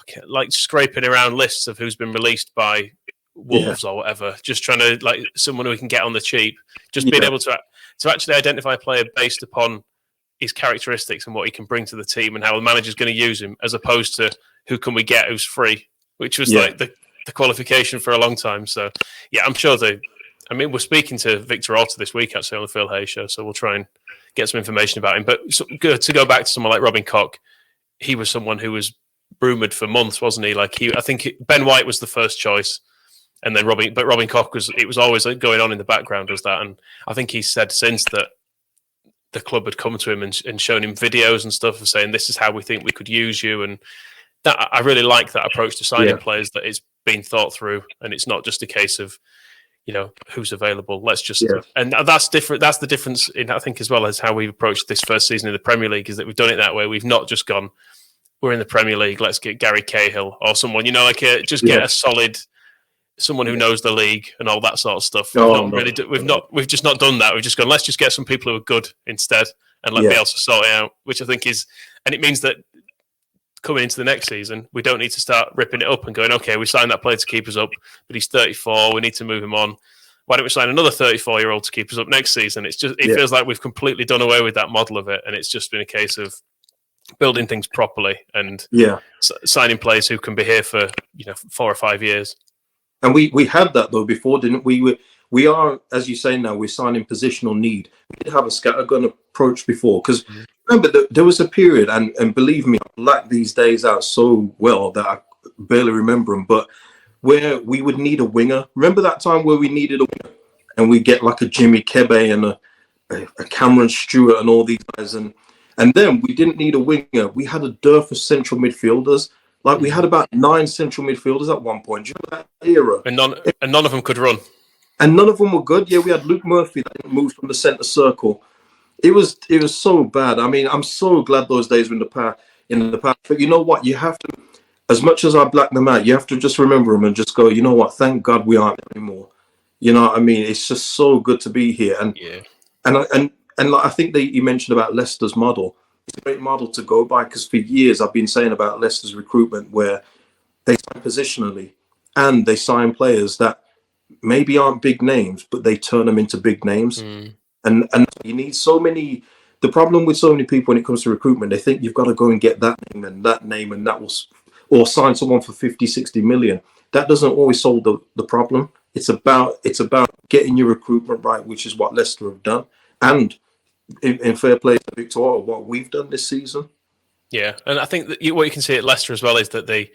okay, like scraping around lists of who's been released by Wolves or whatever, just trying to, like, someone who we can get on the cheap. Just being able to actually identify a player based upon his characteristics and what he can bring to the team and how the manager's going to use him, as opposed to who can we get who's free, which was like the qualification for a long time. So, yeah, I'm sure we're speaking to Victor Orta this week, actually, on the Phil Hayes show, so we'll try and get some information about him. But to go back to someone like Robin Koch, he was someone who was rumoured for months, wasn't he? Like, I think Ben White was the first choice, and then Robin Koch was always going on in the background as that. And I think he said since that the club had come to him and shown him videos and stuff of saying, this is how we think we could use you. And that, I really like that approach to signing players, that it's been thought through and it's not just a case of, you know, who's available. Let's just, and that's different. That's the difference in, I think, as well as how we've approached this first season in the Premier League, is that we've done it that way. We've not just gone, we're in the Premier League, let's get Gary Cahill or someone, you know, like get a solid, someone who knows the league and all that sort of stuff. We've just not done that. We've just gone, let's just get some people who are good instead and let Bielsa sort it out, which I think is, and it means that coming into the next season, we don't need to start ripping it up and going, okay, we signed that player to keep us up, but he's 34, we need to move him on. Why don't we sign another 34-year-old to keep us up next season? It feels like we've completely done away with that model of it, and it's just been a case of building things properly and signing players who can be here for 4 or 5 years. And we had that though before, didn't we? We are, as you say now, we're signing positional need. We did have a scattergun approach before, because remember there was a period, and believe me, I black these days out so well that I barely remember them, but where we would need a winger. Remember that time where we needed a winger, and we get like a Jimmy Kebe and a Cameron Stewart and all these guys, and And then we didn't need a winger. We had a dearth of central midfielders. Like we had about 9 central midfielders at one point. Do you know that era? And none of them could run. And none of them were good. Yeah, we had Luke Murphy that moved from the centre circle. It was so bad. I mean, I'm so glad those days were in the past. But you know what? You have to, as much as I black them out, you have to just remember them and just go, you know what? Thank God we aren't anymore. You know what I mean? It's just so good to be here. And like, I think that you mentioned about Leicester's model. It's a great model to go by, because for years I've been saying about Leicester's recruitment, where they sign positionally and they sign players that maybe aren't big names, but they turn them into big names. And you need so many. The problem with so many people when it comes to recruitment, they think you've got to go and get that name and that will, or sign someone for 50, 60 million. That doesn't always solve the problem. It's about getting your recruitment right, which is what Leicester have done. And in fair play to Victoria, what we've done this season. Yeah, and I think that what you can see at Leicester as well is that they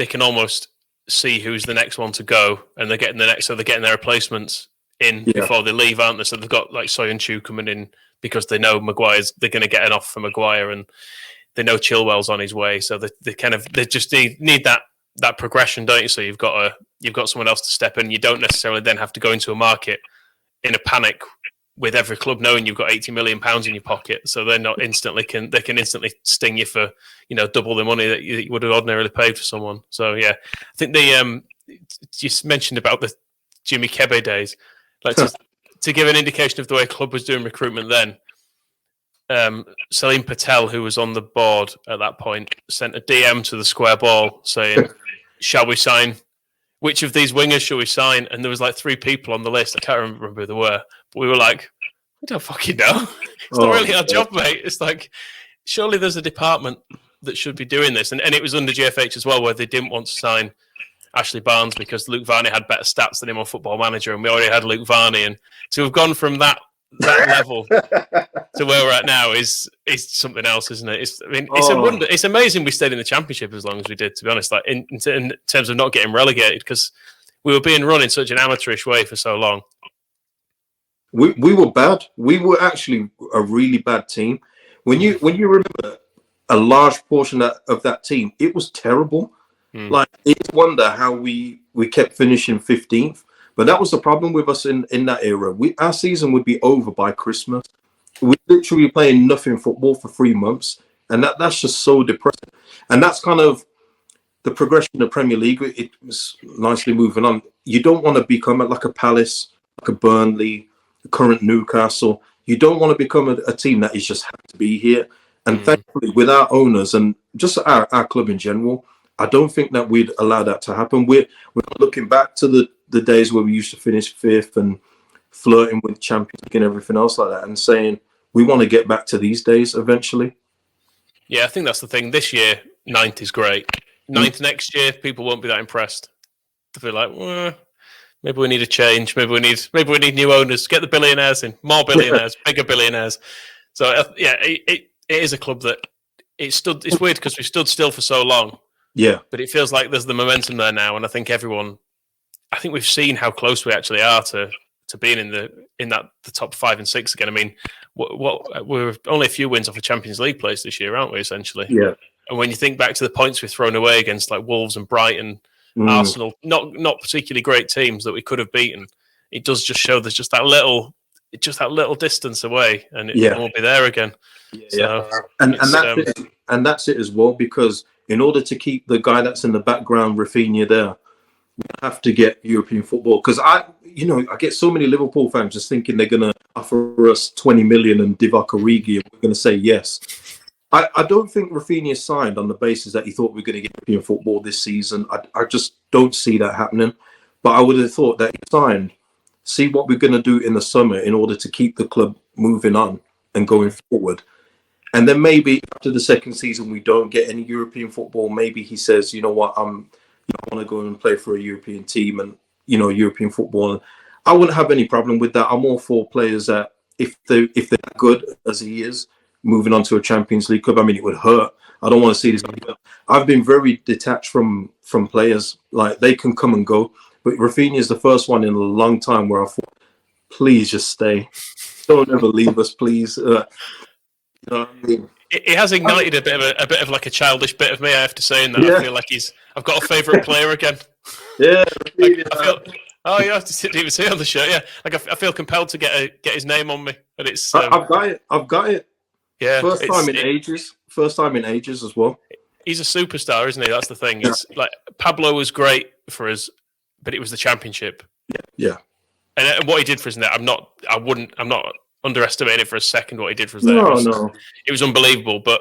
can almost see who's the next one to go, and they're getting their replacements in before they leave, aren't they? So they've got like Soyuncu coming in because they know they're going to get an offer for Maguire, and they know Chilwell's on his way. So they just need that progression, don't you? So you've got someone else to step in. You don't necessarily then have to go into a market in a panic with every club knowing you've got £80 million in your pocket. So they're not instantly can instantly sting you for, double the money that you would have ordinarily paid for someone. So yeah, I think you mentioned about the Jimmy Kebe days. Like to give an indication of the way club was doing recruitment then, Salim Patel, who was on the board at that point, sent a DM to the Square Ball saying, "Shall we sign? Which of these wingers shall we sign?" And there was like 3 people on the list. I can't remember who they were, but we were like, "We don't fucking know. It's not really our job, mate." It's like, surely there's a department that should be doing this. And it was under GFH as well, where they didn't want to sign Ashley Barnes because Luke Varney had better stats than him on Football Manager, and we already had Luke Varney. And to have gone from that level to where we're at now is something else, isn't it? It's a wonder. It's amazing we stayed in the Championship as long as we did, to be honest. Like in terms of not getting relegated, because we were being run in such an amateurish way for so long. We were bad. We were actually a really bad team. When you remember a large portion of that team, it was terrible. Like, it's a wonder how we kept finishing 15th. But that was the problem with us in that era. Our season would be over by Christmas. We're literally playing nothing football for 3 months. And that's just so depressing. And that's kind of the progression of the Premier League. It was nicely moving on. You don't want to become like a Palace, like a Burnley, the current Newcastle. You don't want to become a team that is just happy to be here. And thankfully, with our owners and just our club in general, I don't think that we'd allow that to happen. We're looking back to the days where we used to finish 5th and flirting with Champions League and everything else like that, and saying we want to get back to these days eventually. Yeah, I think that's the thing. This year, 9th is great. 9th next year, people won't be that impressed. They'll be like, well, maybe we need a change. Maybe we need new owners. Get the billionaires in, more billionaires, bigger billionaires. So yeah, it is a club that it's weird because we stood still for so long. Yeah, but it feels like there's the momentum there now, and I think we've seen how close we actually are to being in the top 5 and 6 again. I mean, we're only a few wins off a Champions League place this year, aren't we? Essentially, yeah. And when you think back to the points we've thrown away against like Wolves and Brighton, Arsenal, not particularly great teams that we could have beaten, it does just show there's just that little distance away, and it won't be there again. Yeah, so, and that's it as well, because in order to keep the guy that's in the background, Rafinha, there, we have to get European football. Because I get so many Liverpool fans just thinking they're going to offer us 20 million and Divock Origi, and we're going to say yes. I don't think Rafinha signed on the basis that he thought we were going to get European football this season. I just don't see that happening. But I would have thought that he signed, see what we're going to do in the summer in order to keep the club moving on and going forward. And then maybe after the second season, we don't get any European football. Maybe he says, you know what, I want to go and play for a European team and, European football. I wouldn't have any problem with that. I'm all for players that if they're good as he is, moving on to a Champions League club. I mean, it would hurt. I don't want to see this. I've been very detached from players. Like, they can come and go. But Rafinha is the first one in a long time where I thought, please just stay. Don't ever leave us, please. You know what I mean? It has ignited a bit of like a childish bit of me. I have to say, in that Yeah. I feel like I've got a favourite player again. Yeah. Like, I feel. Oh, you have to even see on the shirt. Yeah, like I feel compelled to get his name on me, and it's. I've got it. I've got it. Yeah, First time in ages. First time in ages as well. He's a superstar, isn't he? That's the thing. Yeah. It's like Pablo was great for us, but it was the championship. Yeah. And what he did for us in that, I'm not underestimating it for a second. What he did for us there, it was unbelievable. But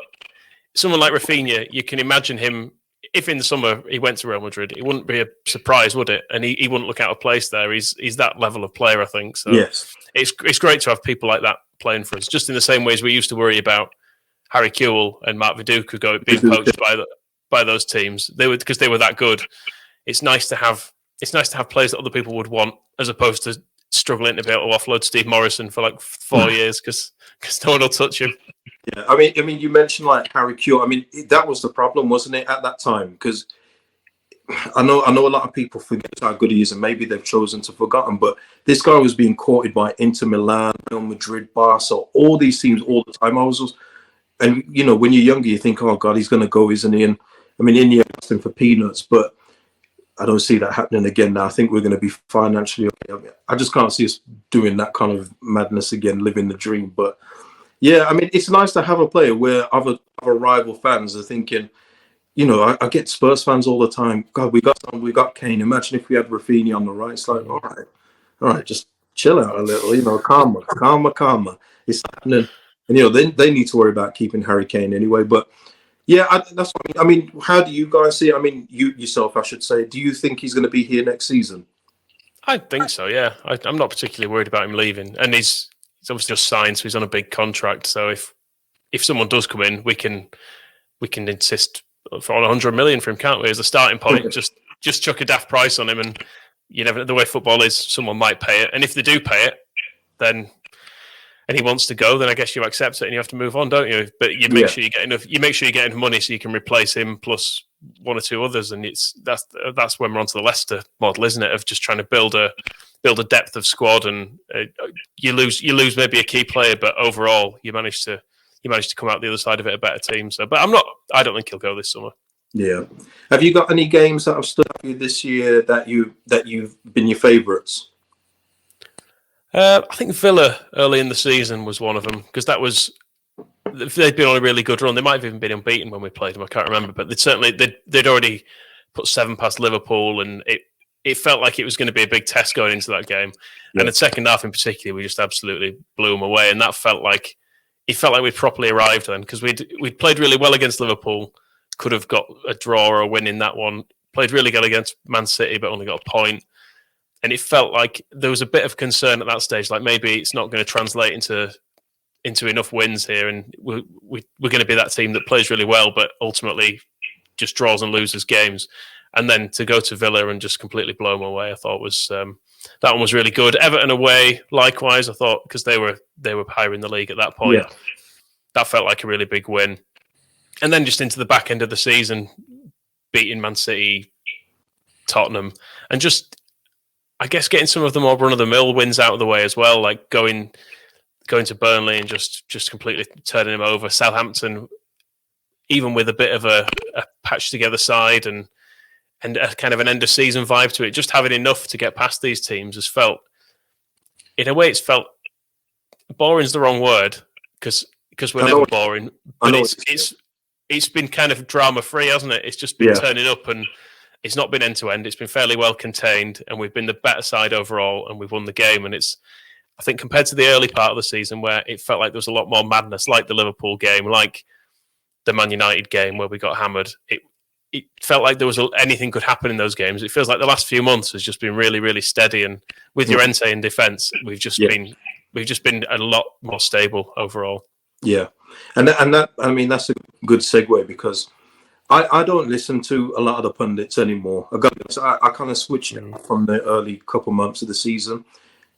someone like Rafinha, you can imagine him. If in the summer he went to Real Madrid, it wouldn't be a surprise, would it? And he wouldn't look out of place there. He's that level of player, I think. So yes, it's great to have people like that playing for us. Just in the same way as we used to worry about Harry Kewell and Mark Viduka being poached by those teams. Because they were that good. It's nice to have players that other people would want, as opposed to struggling to be able to offload Steve Morrison for like 4 years because no one will touch him. Yeah, I mean, you mentioned like Harry Kewell. I mean, that was the problem, wasn't it, at that time? Because I know a lot of people forget how good he is, and maybe they've chosen to forgotten. But this guy was being courted by Inter Milan, Real Madrid, Barca, all these teams all the time. And you know, when you're younger, you think, oh God, he's going to go, isn't he? And I mean, India asked him for peanuts, but I don't see that happening again now. I think we're going to be financially okay. I mean, I just can't see us doing that kind of madness again, living the dream. But yeah, I mean, it's nice to have a player where other rival fans are thinking, you know, I get Spurs fans all the time. God, we got Kane. Imagine if we had Rafinha on the right. It's like, all right, just chill out a little. You know, calma. It's happening, and you know, they need to worry about keeping Harry Kane anyway. But yeah, that's what I mean. How do you guys see it? I mean, you yourself, I should say. Do you think he's going to be here next season? I think so. Yeah, I'm not particularly worried about him leaving, and he's obviously just signed, so he's on a big contract. So if someone does come in, we can insist for on 100 million for him, can't we? As a starting point, just chuck a daft price on him, and you never know the way football is. Someone might pay it, and if they do pay it, then and he wants to go, then I guess you accept it and you have to move on, don't you? But you make sure you get enough. You make sure you get enough money so you can replace him plus one or two others, and that's when we're onto the Leicester model, isn't it? Of just trying to build a depth of squad, and you lose maybe a key player, but overall you manage to come out the other side of it a better team. So, but I don't think he'll go this summer. Yeah. Have you got any games that have stood out for you this year that you've been your favourites? I think Villa early in the season was one of them, because they'd been on a really good run. They might have even been unbeaten when we played them. I can't remember, but they'd already put 7 past Liverpool, and it felt like it was going to be a big test going into that game. Yeah. And the second half in particular, we just absolutely blew them away, and that felt like we'd properly arrived then, because we'd played really well against Liverpool, could have got a draw or a win in that one. Played really good against Man City, but only got a point. And it felt like there was a bit of concern at that stage, like maybe it's not going to translate into enough wins here, and we're going to be that team that plays really well, but ultimately just draws and loses games. And then to go to Villa and just completely blow them away, I thought was that one was really good. Everton away, likewise, I thought, because they were higher in the league at that point. Yeah. That felt like a really big win. And then just into the back end of the season, beating Man City, Tottenham, and just, I guess, getting some of the more run-of-the-mill wins out of the way as well, like going to Burnley and just completely turning them over. Southampton, even with a bit of a patched-together side and a kind of an end-of-season vibe to it, just having enough to get past these teams has felt, in a way, it's felt, boring's the wrong word, because we're never boring, but it's been kind of drama-free, hasn't it? It's just been turning up, and it's not been end-to-end. It's been fairly well contained, and we've been the better side overall, and we've won the game. And it's, I think, compared to the early part of the season where it felt like there was a lot more madness, like the Liverpool game, like the Man United game where we got hammered. It felt like there was anything could happen in those games. It feels like the last few months has just been really, really steady. And with Llorente in defence, we've just been a lot more stable overall. Yeah, and that I mean, that's a good segue, because I don't listen to a lot of the pundits anymore. I kind of switched from the early couple months of the season.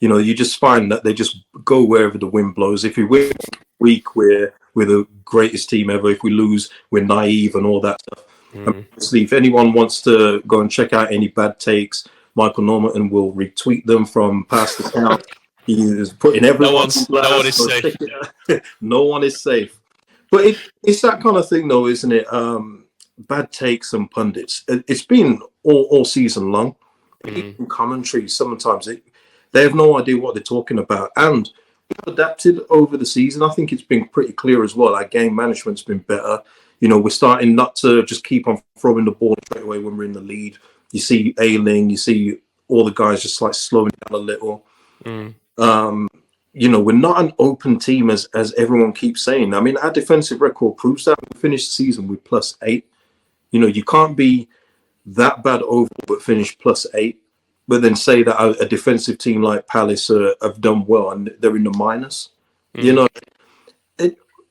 You know, you just find that they just go wherever the wind blows. If we win week, we're the greatest team ever. If we lose, we're naive and all that stuff. Obviously, if anyone wants to go and check out any bad takes, Michael Normanton will retweet them from past account. He is putting everyone. No one is safe. No one is safe. But it's that kind of thing, though, isn't it? Bad takes and pundits. It's been all season long. Even commentary, sometimes they have no idea what they're talking about. And we've adapted over the season. I think it's been pretty clear as well. Our game management's been better. You know, we're starting not to just keep on throwing the ball straight away when we're in the lead. You see Ailing, you see all the guys just like slowing down a little. You know, we're not an open team as everyone keeps saying. I mean, our defensive record proves that. We finished the season with +8. You know, you can't be that bad overall but finish +8, but then say that a defensive team like Palace have done well and they're in the minus. You know,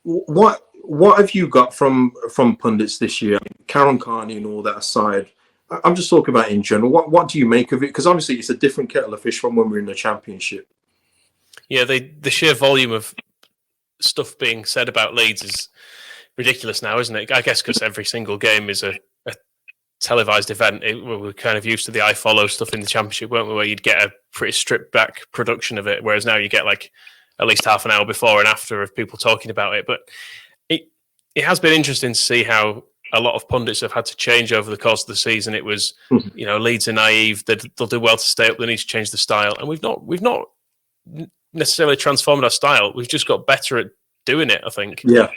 what have you got from pundits this year? Karen Carney and all that aside, I'm just talking about in general. What do you make of it? Because obviously it's a different kettle of fish from when we're in the Championship. Yeah, the sheer volume of stuff being said about Leeds is ridiculous now, isn't it? I guess because every single game is a televised event. We're kind of used to the iFollow stuff in the Championship, weren't we? Where you'd get a pretty stripped back production of it, whereas now you get like at least half an hour before and after of people talking about it. But it has been interesting to see how a lot of pundits have had to change over the course of the season. It was, you know, Leeds are naive. They'll do well to stay up. They need to change the style, and we've not necessarily transformed our style. We've just got better at doing it, I think. Yeah.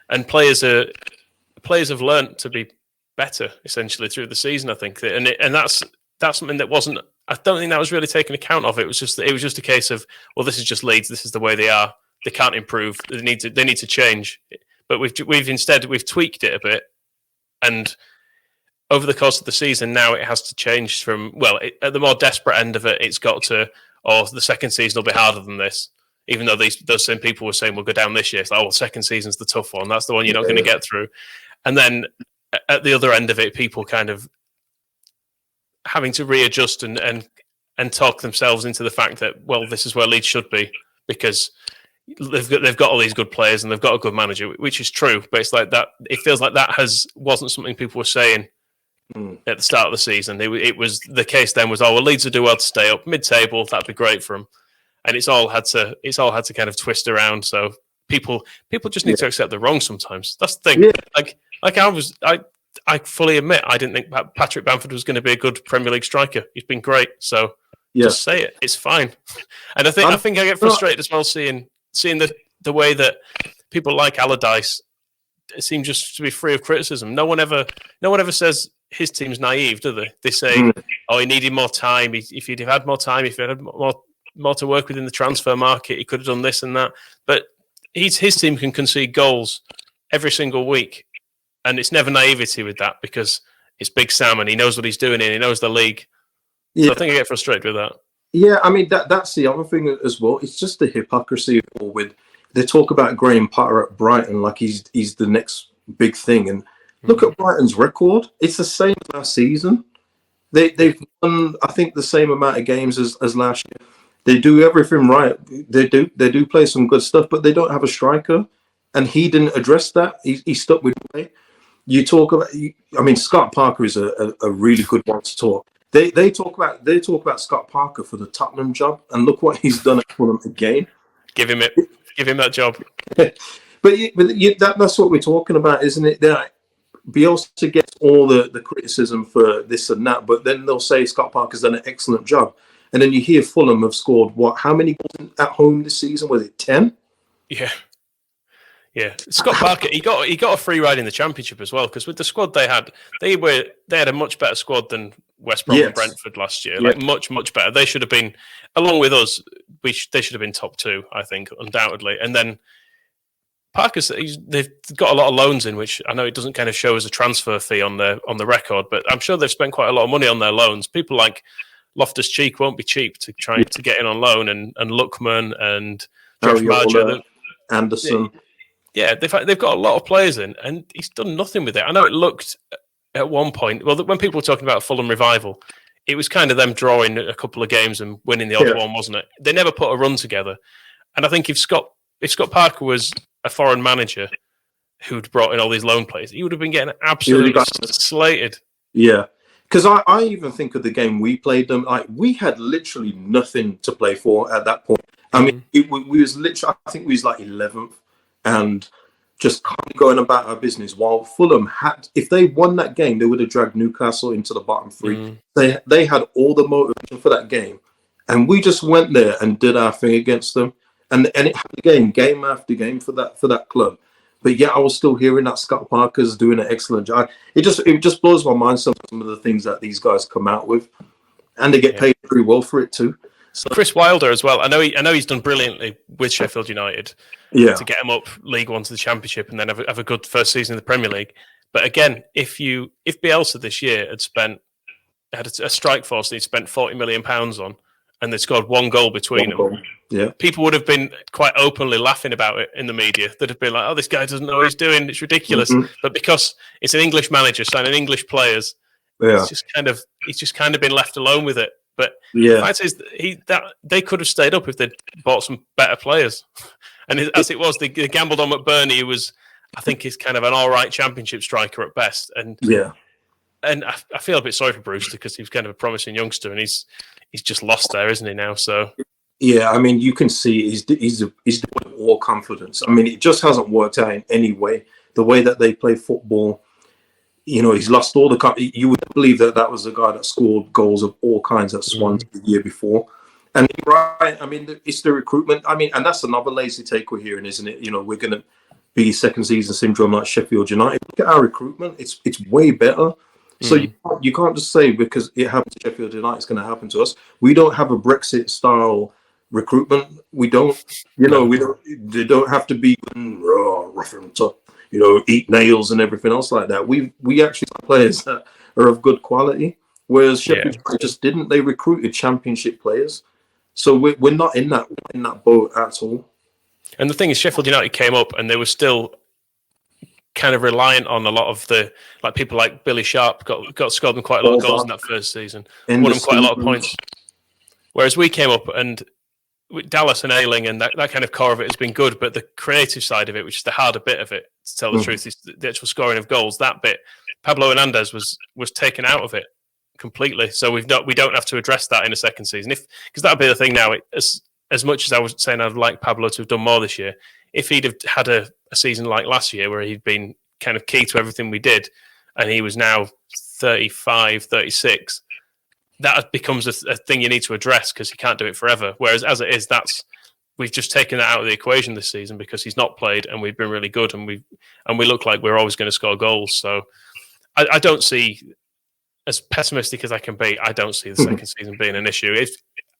And players have learnt to be better essentially through the season, I think. And that's something that wasn't. I don't think that was really taken account of. It was just a case of, well, this is just Leeds. This is the way they are. They can't improve. They need to change. But we've instead tweaked it a bit, and over the course of the season now it has to change from, well, at the more desperate end of it, it's got to, the second season will be harder than this. Even though those same people were saying we'll go down this year, it's like, second season's the tough one. That's the one you're not going to get through. And then at the other end of it, people kind of having to readjust and talk themselves into the fact that, well, this is where Leeds should be because they've got all these good players and they've got a good manager, which is true. But it's like that. It feels like that wasn't something people were saying at the start of the season. It was the case then was, Leeds will do well to stay up mid-table. That'd be great for them. And it's all had to kind of twist around. So people just need to accept the wrong sometimes. That's the thing. Yeah. I fully admit I didn't think Patrick Bamford was going to be a good Premier League striker. He's been great. So just say it. It's fine. And I think I get frustrated as well seeing the way that people like Allardyce seem just to be free of criticism. No one ever says his team's naive, do they? They say, he needed more time. If he'd have had more time, if he had more to work with in the transfer market, he could have done this and that. But his team can concede goals every single week, and it's never naivety with that because it's Big Sam and he knows what he's doing and he knows the league. Yeah. So I think I get frustrated with that. Yeah, I mean that's the other thing as well. It's just the hypocrisy with they talk about Graham Potter at Brighton like he's the next big thing, and look at Brighton's record. It's the same as last season. They've won, I think, the same amount of games as last year. They do everything right. They do play some good stuff, but they don't have a striker, and he didn't address that. He stuck with play. You talk about. I mean, Scott Parker is a really good one to talk. They talk about Scott Parker for the Tottenham job, and look what he's done at Fulham again. Give him that job. But that's what we're talking about, isn't it? That Bielsa gets all the criticism for this and that, but then they'll say Scott Parker's done an excellent job, and then you hear Fulham have scored how many goals at home this season? Was it 10? Yeah, Scott Parker. He got a free ride in the Championship as well because with the squad they had a much better squad than West Brom and Brentford last year. Like much better. They should have been, along with us. They should have been top two, I think, undoubtedly. And then Parker's they've got a lot of loans in, which I know it doesn't kind of show as a transfer fee on the record, but I'm sure they've spent quite a lot of money on their loans. People like Loftus-Cheek won't be cheap to try to get in on loan, and Lookman and Josh Marger, Anderson. Yeah, they've got a lot of players in, and he's done nothing with it. I know it looked at one point, well, when people were talking about Fulham revival, it was kind of them drawing a couple of games and winning the odd one, wasn't it? They never put a run together. And I think if Scott Parker was a foreign manager who'd brought in all these loan players, he would have been getting absolutely slated. Yeah. Because I even think of the game we played them, like we had literally nothing to play for at that point. I mean, we was literally, I think we was like 11th. And just kind of going about our business. While Fulham had, if they won that game, they would have dragged Newcastle into the bottom three. They had all the motivation for that game, and we just went there and did our thing against them. And it happened game after game for that club. But yeah, I was still hearing that Scott Parker's doing an excellent job. It just blows my mind some of the things that these guys come out with, and they get paid pretty well for it too. So, Chris Wilder as well. I know he's done brilliantly with Sheffield United to get him up League One to the Championship and then have a good first season in the Premier League. But again, if Bielsa this year had a strike force that he spent £40 million on, and they scored one goal between them, people would have been quite openly laughing about it in the media. They'd have been like, "Oh, this guy doesn't know what he's doing. It's ridiculous." But because it's an English manager signing English players, he's just kind of been left alone with it. But the fact is, they could have stayed up if they'd bought some better players. And as it was, they gambled on McBurney, who was, I think, he's kind of an all right Championship striker at best. And I feel a bit sorry for Brewster because he was kind of a promising youngster, and he's just lost there, isn't he now? So yeah, I mean, you can see he's doing all confidence. I mean, it just hasn't worked out in any way. The way that they play football, he's lost all the. You would believe that was the guy that scored goals of all kinds at Swansea the year before. And right, I mean, it's the recruitment. I mean, and that's another lazy take we're hearing, isn't it? We're going to be second season syndrome like Sheffield United. Look at our recruitment; it's way better. So you can't just say because it happened to Sheffield United, it's going to happen to us. We don't have a Brexit style recruitment. We don't, we don't. They don't have to be rough and tough, eat nails and everything else like that. We actually have players that are of good quality, whereas Sheffield United just didn't. They recruited Championship players, so we're not in that boat at all. And the thing is, Sheffield United came up and they were still kind of reliant on a lot of the people like Billy Sharp got scored them quite a lot of goals in that first season, won them quite a lot of points. Whereas we came up and with Dallas and Ayling and that kind of core of it has been good, but the creative side of it, which is the harder bit of it, to tell the truth, is the actual scoring of goals. That bit, Pablo Hernandez was taken out of it completely. So we don't have to address that in a second season, because that'd be the thing now. As much as I was saying I'd like Pablo to have done more this year, if he'd have had a season like last year where he'd been kind of key to everything we did and he was now 35, 36, that becomes a thing you need to address because he can't do it forever. Whereas as it is, we've just taken that out of the equation this season because he's not played and we've been really good and we look like we're always going to score goals. So I don't see, as pessimistic as I can be, I don't see the second season being an issue.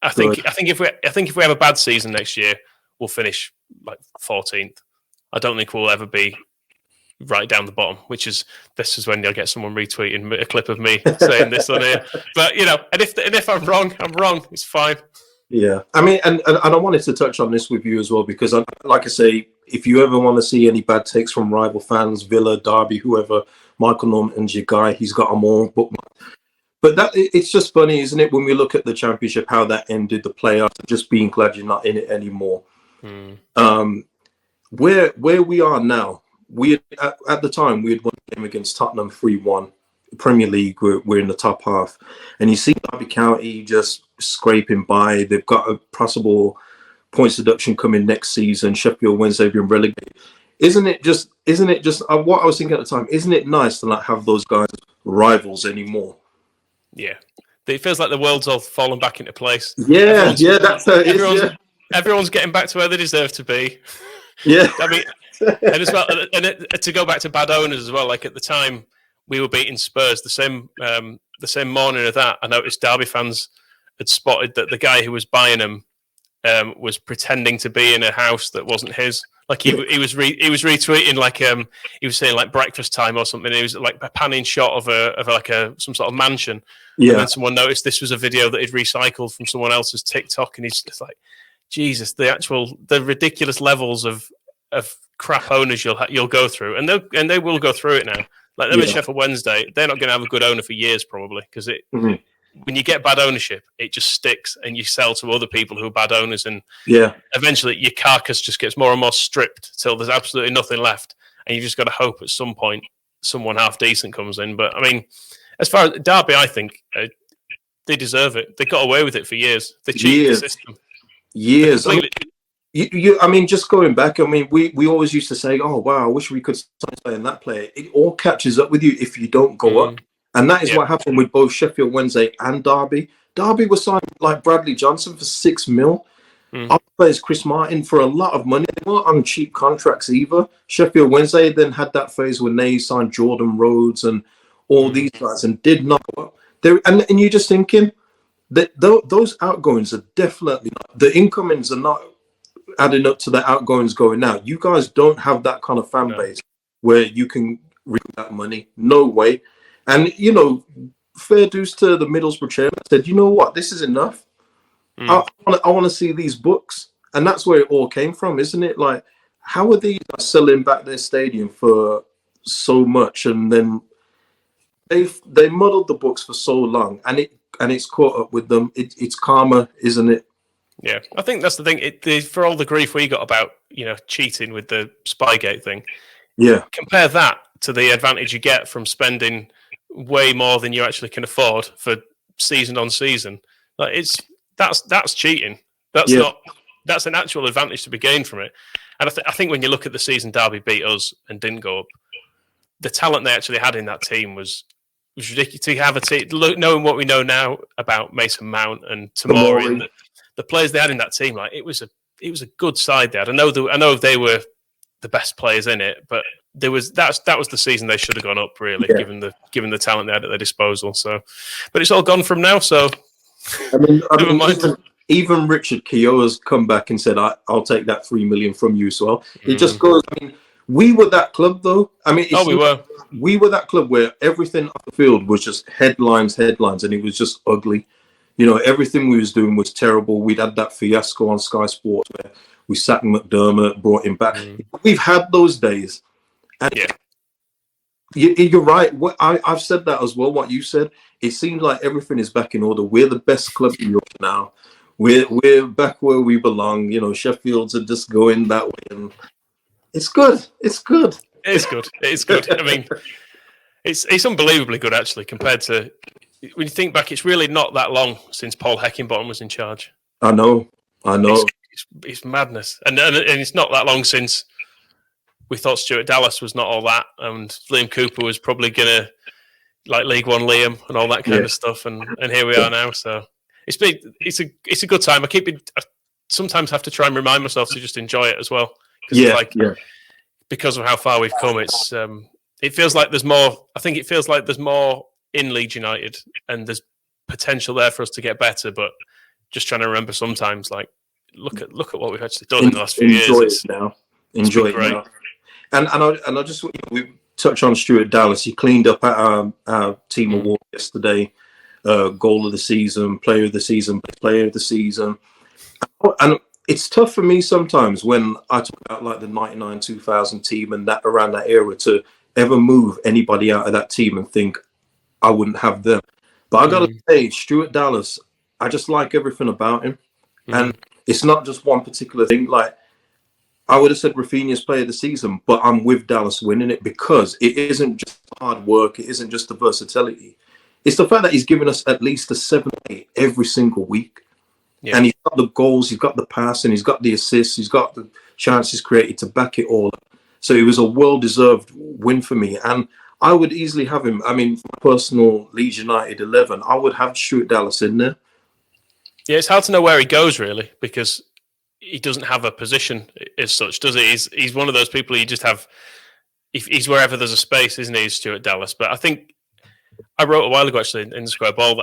I think if we have a bad season next year, we'll finish like 14th. I don't think we'll ever be right down the bottom, this is when you'll get someone retweeting a clip of me saying this on here. But and if I'm wrong, I'm wrong. It's fine. Yeah, I mean, and I wanted to touch on this with you as well because, like I say, if you ever want to see any bad takes from rival fans, Villa, Derby, whoever, Michael Normanton's your guy. He's got them all bookmarked. But it's just funny, isn't it, when we look at the Championship, how that ended, the playoffs, just being glad you're not in it anymore. Where we are now, at the time we had won a game against Tottenham 3-1. Premier League, we're in the top half, and you see Derby County just scraping by. They've got a possible points deduction coming next season. Sheffield Wednesday being relegated. Isn't it just what I was thinking at the time? Isn't it nice to not have those guys rivals anymore? Yeah, it feels like the world's all fallen back into place. Yeah, that's how it is. Everyone's getting back to where they deserve to be. Yeah, I mean, and as well, to go back to bad owners as well. Like at the time, we were beating Spurs. The same morning of that, I noticed Derby fans had spotted that the guy who was buying them was pretending to be in a house that wasn't his. Like he was retweeting like he was saying like breakfast time or something. It was like a panning shot of some sort of mansion. Yeah. And then someone noticed this was a video that he'd recycled from someone else's TikTok, and he's just like, Jesus, the ridiculous levels of crap owners you'll go through, and they will go through it now. Like them at Sheffield Wednesday, they're not going to have a good owner for years probably because when you get bad ownership, it just sticks, and you sell to other people who are bad owners, and eventually your carcass just gets more and more stripped till there's absolutely nothing left, and you've just got to hope at some point someone half decent comes in. But I mean, as far as Derby, I think they deserve it. They got away with it for years. They cheated the system. Years. I mean, just going back, I mean, we always used to say, oh, wow, I wish we could sign that player. It all catches up with you if you don't go up. And that is what happened with both Sheffield Wednesday and Derby. Derby was signed like Bradley Johnson for 6 mil. Other players, Chris Martin, for a lot of money. They weren't on cheap contracts either. Sheffield Wednesday then had that phase when they signed Jordan Rhodes and all these guys and did not go up. And you're just thinking that those outgoings are definitely not, the incomings are not adding up to the outgoings going now. You guys don't have that kind of fan base where you can reap that money. No way. And, you know, fair dues to the Middlesbrough chairman. Said, you know what, this is enough. I want to see these books. And that's where it all came from, isn't it? Like, how are these selling back their stadium for so much? And then they muddled the books for so long, and it's caught up with them. It's karma, isn't it? Yeah, I think that's the thing. For all the grief we got about, you know, cheating with the Spygate thing, compare that to the advantage you get from spending way more than you actually can afford for season on season. Like that's cheating. That's an actual advantage to be gained from it. And I think when you look at the season Derby beat us and didn't go up, the talent they actually had in that team was ridiculous. To have a team, knowing what we know now about Mason Mount and Tamori, the players they had in that team, like it was a good side they had. I know they were the best players in it, but that was the season they should have gone up, really, given the talent they had at their disposal. So, but it's all gone from now. So, I mean, even Richard Keogh's come back and said, "I'll take that 3 million from you." So it just goes. I mean, we were that club, though. I mean, we were that club where everything off the field was just headlines, and it was just ugly. You know, everything we was doing was terrible. We'd had that fiasco on Sky Sports where we sacked McDermott, brought him back. We've had those days. And you're right. I've said that as well, what you said. It seems like everything is back in order. We're the best club in Europe now. We're back where we belong. You know, Sheffield's are just going that way. And it's good. It's good. It's good. It's good. I mean, it's unbelievably good, actually, compared to... When you think back, it's really not that long since Paul Heckingbottom was in charge. I know. It's madness. And it's not that long since we thought Stuart Dallas was not all that, and Liam Cooper was probably going to, like, League One Liam and all that kind of stuff, and here we are now. So it's a good time. I sometimes have to try and remind myself to just enjoy it as well. Because of how far we've come, it feels like there's more. I think it feels like there's more in Leeds United, and there's potential there for us to get better. But just trying to remember sometimes, like, look at what we've actually done in the last few years. Enjoy it now. And I just we touch on Stuart Dallas. He cleaned up at our team award yesterday. Goal of the season, player of the season, player of the season. And it's tough for me sometimes when I talk about like the 99-2000 team and that around that era to ever move anybody out of that team and think I wouldn't have them. But I gotta say, Stuart Dallas, I just like everything about him. And it's not just one particular thing. Like, I would have said Rafinha's player of the season, but I'm with Dallas winning it because it isn't just hard work. It isn't just the versatility. It's the fact that he's given us at least a 7-8 every single week. Yeah. And he's got the goals, he's got the passing, he's got the assists, he's got the chances created to back it all up. So it was a well-deserved win for me. And I would easily have him. I mean, for my personal Leeds United 11, I would have Stuart Dallas in there. Yeah, it's hard to know where he goes, really, because he doesn't have a position as such, does he? He's one of those people you just have... He's wherever there's a space, isn't he, Stuart Dallas? But I think... I wrote a while ago, actually, in the Square Ball,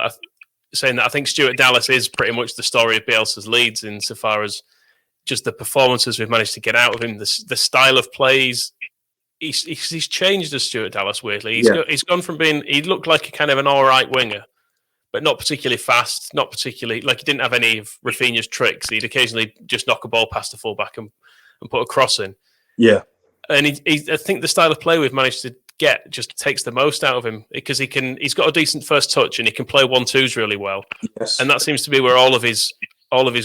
saying that I think Stuart Dallas is pretty much the story of Bielsa's Leeds insofar as just the performances we've managed to get out of him, the style of plays. He's changed as Stuart Dallas, weirdly. He's gone from being... He looked like a kind of an all-right winger, but not particularly fast, not particularly... Like, he didn't have any of Rafinha's tricks. He'd occasionally just knock a ball past the fullback and put a cross in. Yeah. And I think the style of play we've managed to get just takes the most out of him because he's got a decent first touch and he can play 1-2s really well. Yes. And that seems to be where all of his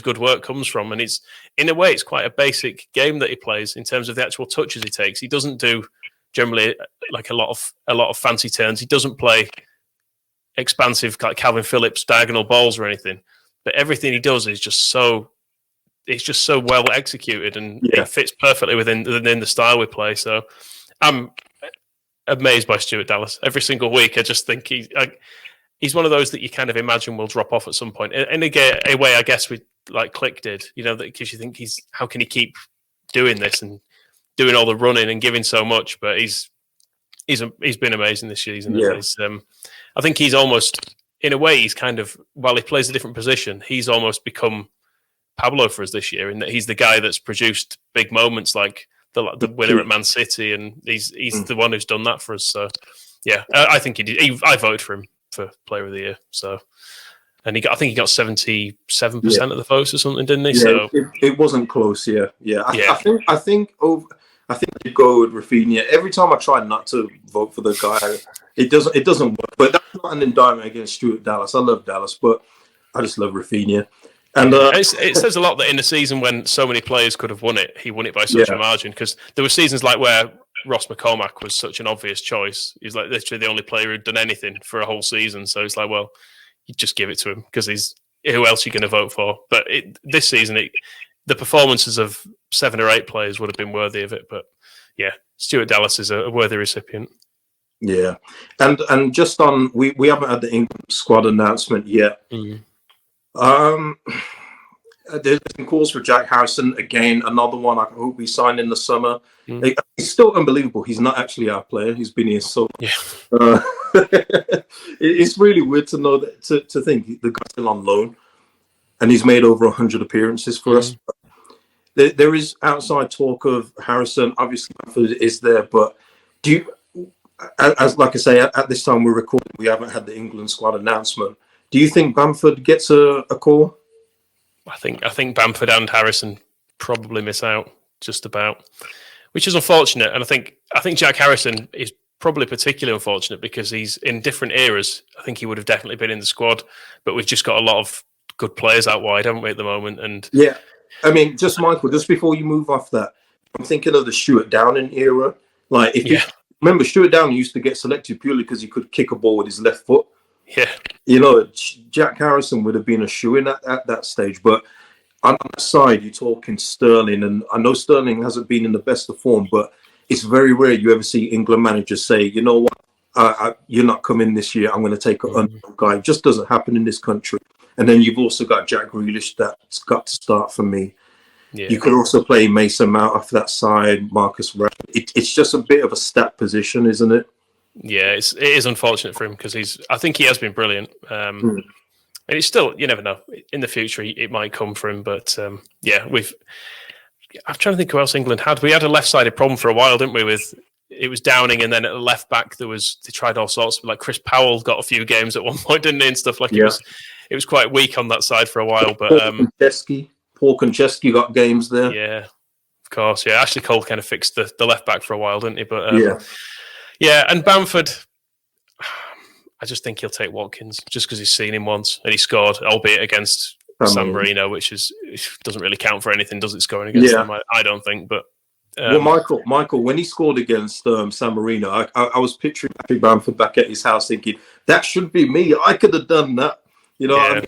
good work comes from. And it's, in a way, it's quite a basic game that he plays in terms of the actual touches he takes. He doesn't do generally like a lot of fancy turns. He doesn't play expansive like Calvin Phillips diagonal balls or anything. But everything he does is just so it's just so well executed, and Yeah. it fits perfectly within the style we play. So I'm amazed by Stuart Dallas every single week. I just think he's one of those that you kind of imagine will drop off at some point. And again, a way I guess we like Click did, because you think how can he keep doing this and doing all the running and giving so much? But he's been amazing this season. Yeah. I think he's almost, in a way, he's kind of, while he plays a different position, he's almost become Pablo for us this year, in that he's the guy that's produced big moments like the winner at Man City, and he's the one who's done that for us. So yeah, I think he did. I voted for him for Player of the Year. So, and I think he got 77% of the votes or something, didn't he? Yeah, so it wasn't close. Yeah. I think you go with Rafinha. Every time I try not to vote for the guy, it doesn't work. But that's not an indictment against Stuart Dallas. I love Dallas, but I just love Rafinha. And it says a lot that in a season when so many players could have won it, he won it by such a margin. Because there were seasons like where Ross McCormack was such an obvious choice. He's like literally the only player who'd done anything for a whole season. So it's like, well, you just give it to him because who else are you going to vote for? But this season, the performances of 7 or 8 players would have been worthy of it. But yeah, Stuart Dallas is a worthy recipient. Yeah, and just on, we haven't had the England squad announcement yet. There's been calls for Jack Harrison again, another one I hope we sign in the summer. He's still unbelievable. He's not actually our player. He's been here so it's really weird to know that to think the guy's still on loan and he's made over 100 appearances for us. There is outside talk of Harrison. Obviously, Bamford is there, but do you, as like I say, at this time we're recording, we haven't had the England squad announcement. Do you think Bamford gets a call? I think Bamford and Harrison probably miss out just about, which is unfortunate. And I think Jack Harrison is probably particularly unfortunate because he's in different eras. I think he would have definitely been in the squad, but we've just got a lot of good players out wide, haven't we, at the moment? And yeah, I mean, Michael, just before you move off that, I'm thinking of the Stuart Downing era. Like, remember, Stuart Downing used to get selected purely because he could kick a ball with his left foot. Yeah, Jack Harrison would have been a shoo-in at that stage. But on that side, you're talking Sterling, and I know Sterling hasn't been in the best of form, but it's very rare you ever see England managers say, you know what, you're not coming this year. I'm going to take an unknown guy. It just doesn't happen in this country. And then you've also got Jack Grealish that's got to start for me. Yeah. You could also play Mason Mount off that side, Marcus Rashford. It's just a bit of a stat position, isn't it? Yeah, it is unfortunate for him because I think he has been brilliant. And it's still, you never know. In the future, it might come for him. But I'm trying to think who else England had. We had a left-sided problem for a while, didn't we? It was Downing, and then at the left back they tried all sorts. Like Chris Powell got a few games at one point, didn't he? And stuff like it was quite weak on that side for a while. But Paul Konchesky got games there. Yeah, of course. Yeah, Ashley Cole kind of fixed the left back for a while, didn't he? But yeah, and Bamford, I just think he'll take Watkins just because he's seen him once and he scored, albeit against San Marino, which doesn't really count for anything, does it? Scoring against them, I don't think. But Michael, when he scored against San Marino, I was picturing Patrick Bamford back at his house, thinking that should be me. I could have done that. I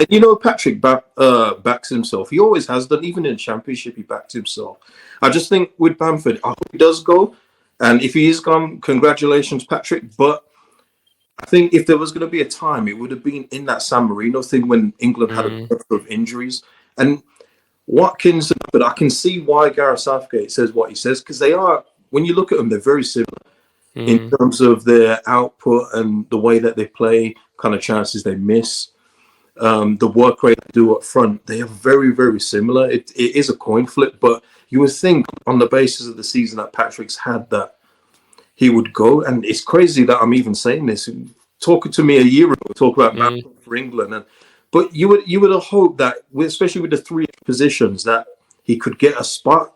mean, Patrick backs himself. He always has done. Even in the Championship, he backs himself. I just think with Bamford, I hope he does go. And if he is gone, congratulations, Patrick. But I think if there was going to be a time, it would have been in that San Marino thing when England had a number of injuries. And Watkins, but I can see why Gareth Southgate says what he says, because they are, when you look at them, they're very similar in terms of their output and the way that they play, kind of chances they miss, the work rate they do up front. They are very, very similar. It is a coin flip, but you would think on the basis of the season that Patrick's had that he would go. And it's crazy that I'm even saying this. Talking to me a year ago, talk about Bamford for England, but you would have hoped that, especially with the 3 positions, that he could get a spot.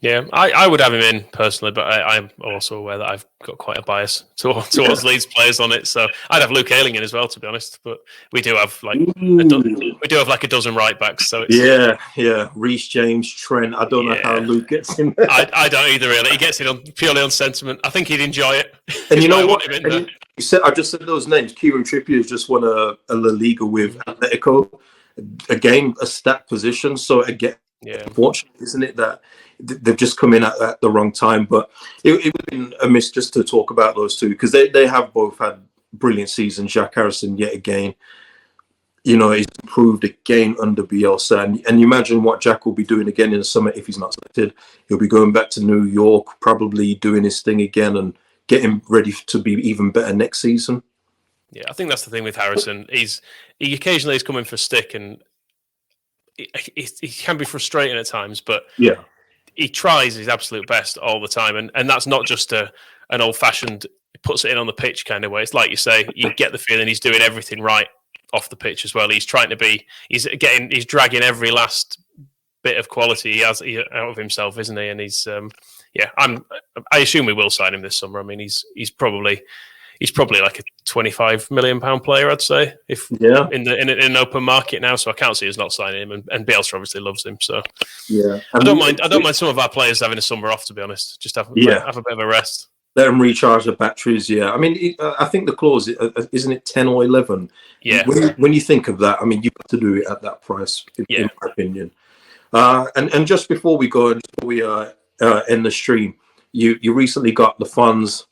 Yeah, I would have him in personally, but I'm also aware that I've got quite a bias towards Leeds players on it. So I'd have Luke Ayling in as well, to be honest. But we do have like a dozen right backs. So it's, Reece James, Trent. I don't know how Luke gets in there. I don't either really. He gets it purely on sentiment. I think he'd enjoy it. And you know what? I just said those names. Kieran Trippier has just won a La Liga with Atletico. again, a stacked position. So again, Yeah. unfortunate, isn't it, that they've just come in at the wrong time? But it would have been amiss just to talk about those two, because they have both had brilliant seasons. Jack Harrison, yet again, he's improved again under Bielsa. And you imagine what Jack will be doing again in the summer if he's not selected. He'll be going back to New York, probably doing his thing again and getting ready to be even better next season. Yeah, I think that's the thing with Harrison. He occasionally is coming for stick, and he can be frustrating at times, but yeah, he tries his absolute best all the time. And that's not just an old-fashioned, puts it in on the pitch kind of way. It's like you say, you get the feeling he's doing everything right off the pitch as well. He's trying to be, he's dragging every last bit of quality he has out of himself, isn't he? And he's, I assume we will sign him this summer. I mean, he's probably like a £25 million player, I'd say, in an open market now. So I can't see us not signing him, and Bielsa obviously loves him. So yeah, I don't mind some of our players having a summer off, to be honest. Just have a bit of a rest. Let them recharge the batteries. Yeah, I mean, I think the clause, isn't it 10 or 11? Yeah. When you think of that, I mean, you've got to do it at that price, in my opinion. And just before we go and before we end the stream, you recently got the funds,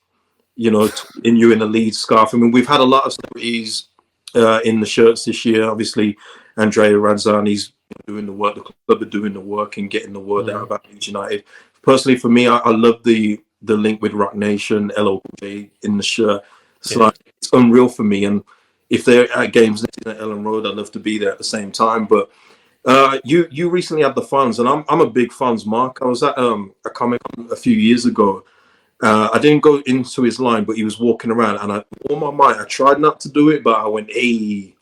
in the Leeds scarf. I mean, we've had a lot of celebrities in the shirts this year. Obviously, Andrea Ranzani's doing the work. The club are doing the work and getting the word out about Leeds United. Personally, for me, I love the link with Rock Nation, LOJ in the shirt. It's unreal for me. And if they're at games at Ellen Road, I'd love to be there at the same time. But you recently had the funds, and I'm a big funds mark. I was at a Comic Con a few years ago. I didn't go into his line, but he was walking around, and on my mind, I tried not to do it, but I went, hey.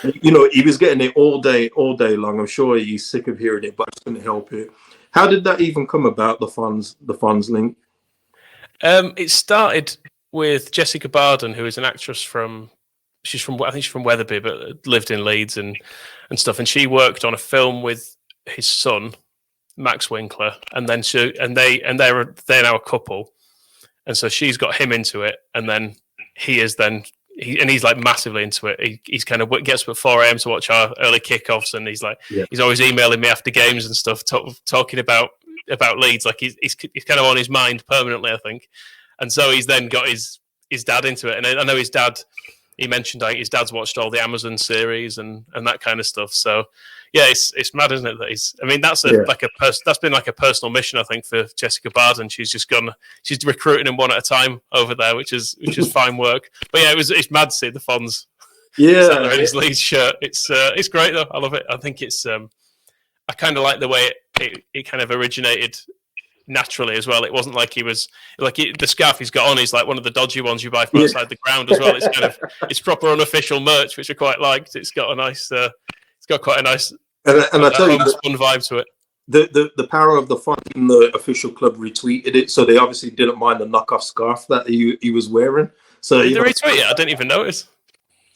He was getting it all day long. I'm sure he's sick of hearing it, but I just couldn't help it. How did that even come about, the funds link? It started with Jessica Barden, who is an actress I think she's from Wetherby, but lived in Leeds and stuff. And she worked on a film with his son, Max Winkler, and then they're now a couple. And so she's got him into it, and then he's like massively into it. He's kind of gets up at 4 a.m. to watch our early kickoffs, and he's like, he's always emailing me after games and stuff, talking about Leeds. Like he's kind of on his mind permanently, I think. And so he's then got his dad into it, and I know his dad. He mentioned like his dad's watched all the Amazon series and that kind of stuff. So yeah, it's mad, isn't it? That that's been like a personal mission, I think, for Jessica Barden. She's recruiting them one at a time over there, which is fine work. But yeah, it's mad to see the Fonz. Yeah, in his Leeds shirt. It's great though. I love it. I think it's I kind of like the way it kind of originated naturally as well. It wasn't like he was like the scarf he's got on is like one of the dodgy ones you buy from outside the ground as well. It's kind of it's proper unofficial merch, which I quite liked. It's got quite a nice and I tell you, fun vibe to it. The power of the font in the official club retweeted it, so they obviously didn't mind the knockoff scarf that he was wearing. So did they retweet it? I didn't even notice.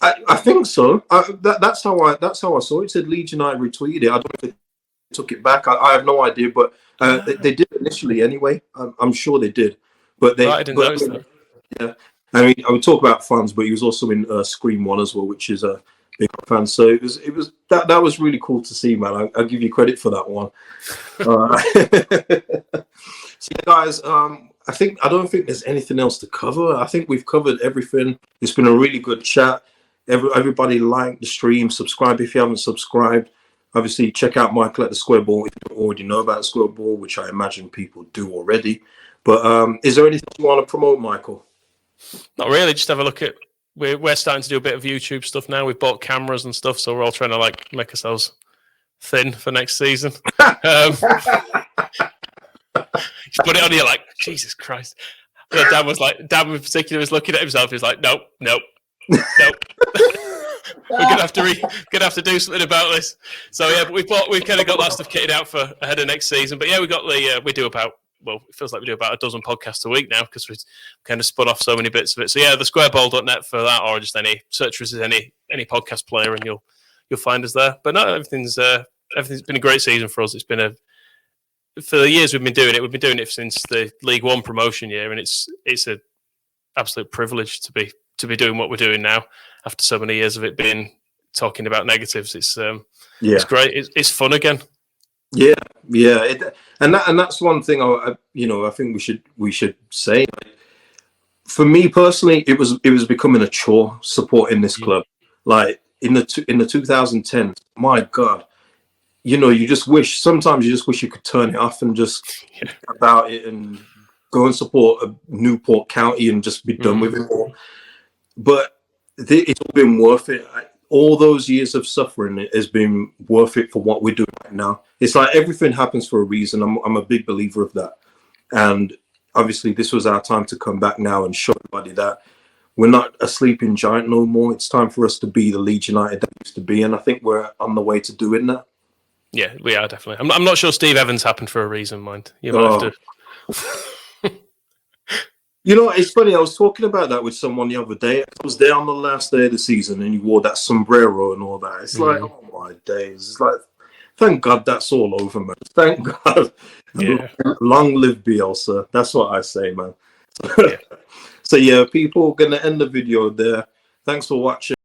I think so. That's how I saw it. It said Leeds United retweeted it. I don't know if they took it back. I have no idea, but they did initially anyway. I'm sure they did, but I didn't notice that. Yeah, I mean, I would talk about fans, but he was also in Scream 1 as well, which is a big fan. So it was that was really cool to see, man. I'll give you credit for that one. So guys, I don't think there's anything else to cover. I think we've covered everything. It's been a really good chat. Everybody like the stream, subscribe if you haven't subscribed. Obviously, check out Michael at the Square Ball if you don't already know about the Square Ball, which I imagine people do already. But is there anything you want to promote, Michael? Not really. Just have a look at. We're starting to do a bit of YouTube stuff now. We've bought cameras and stuff, so we're all trying to like make ourselves thin for next season. Just put it on you like Jesus Christ. Dan in particular was looking at himself. He was like, nope. We're gonna have to do something about this. So yeah, we've kind of got that stuff kitted out for ahead of next season. But yeah, we do about. Well, it feels like we do about a dozen podcasts a week now because we've kind of spun off so many bits of it. So yeah, the squareball.net for that, or just search for us as any podcast player, and you'll find us there. But no, everything's been a great season for us. It's been for the years we've been doing it since the League One promotion year, and it's an absolute privilege to be doing what we're doing now after so many years of it being talking about negatives. It's Yeah, great. It's fun again. yeah, yeah. And that's one thing I think we should say. For me personally, it was becoming a chore supporting this club. Like in the 2010s, my God, you just wish sometimes you just wish you could turn it off and just Yeah. about it and go and support a Newport County and just be done with it all. But it's all been worth it. All those years of suffering has been worth it for what we're doing right now. It's like everything happens for a reason. I'm a big believer of that. And obviously, this was our time to come back now and show everybody that we're not a sleeping giant no more. It's time for us to be the Leeds United that we used to be. And I think we're on the way to doing that. Yeah, we are definitely. I'm not sure Steve Evans happened for a reason, mind. You might Oh. have to. It's funny. I was talking about that with someone the other day. I was there on the last day of the season, and he wore that sombrero and all that. It's like, oh my days! It's like, thank God that's all over, man. Thank God. Yeah. Long live Bielsa. That's what I say, man. Yeah. So yeah, people, gonna end the video there. Thanks for watching.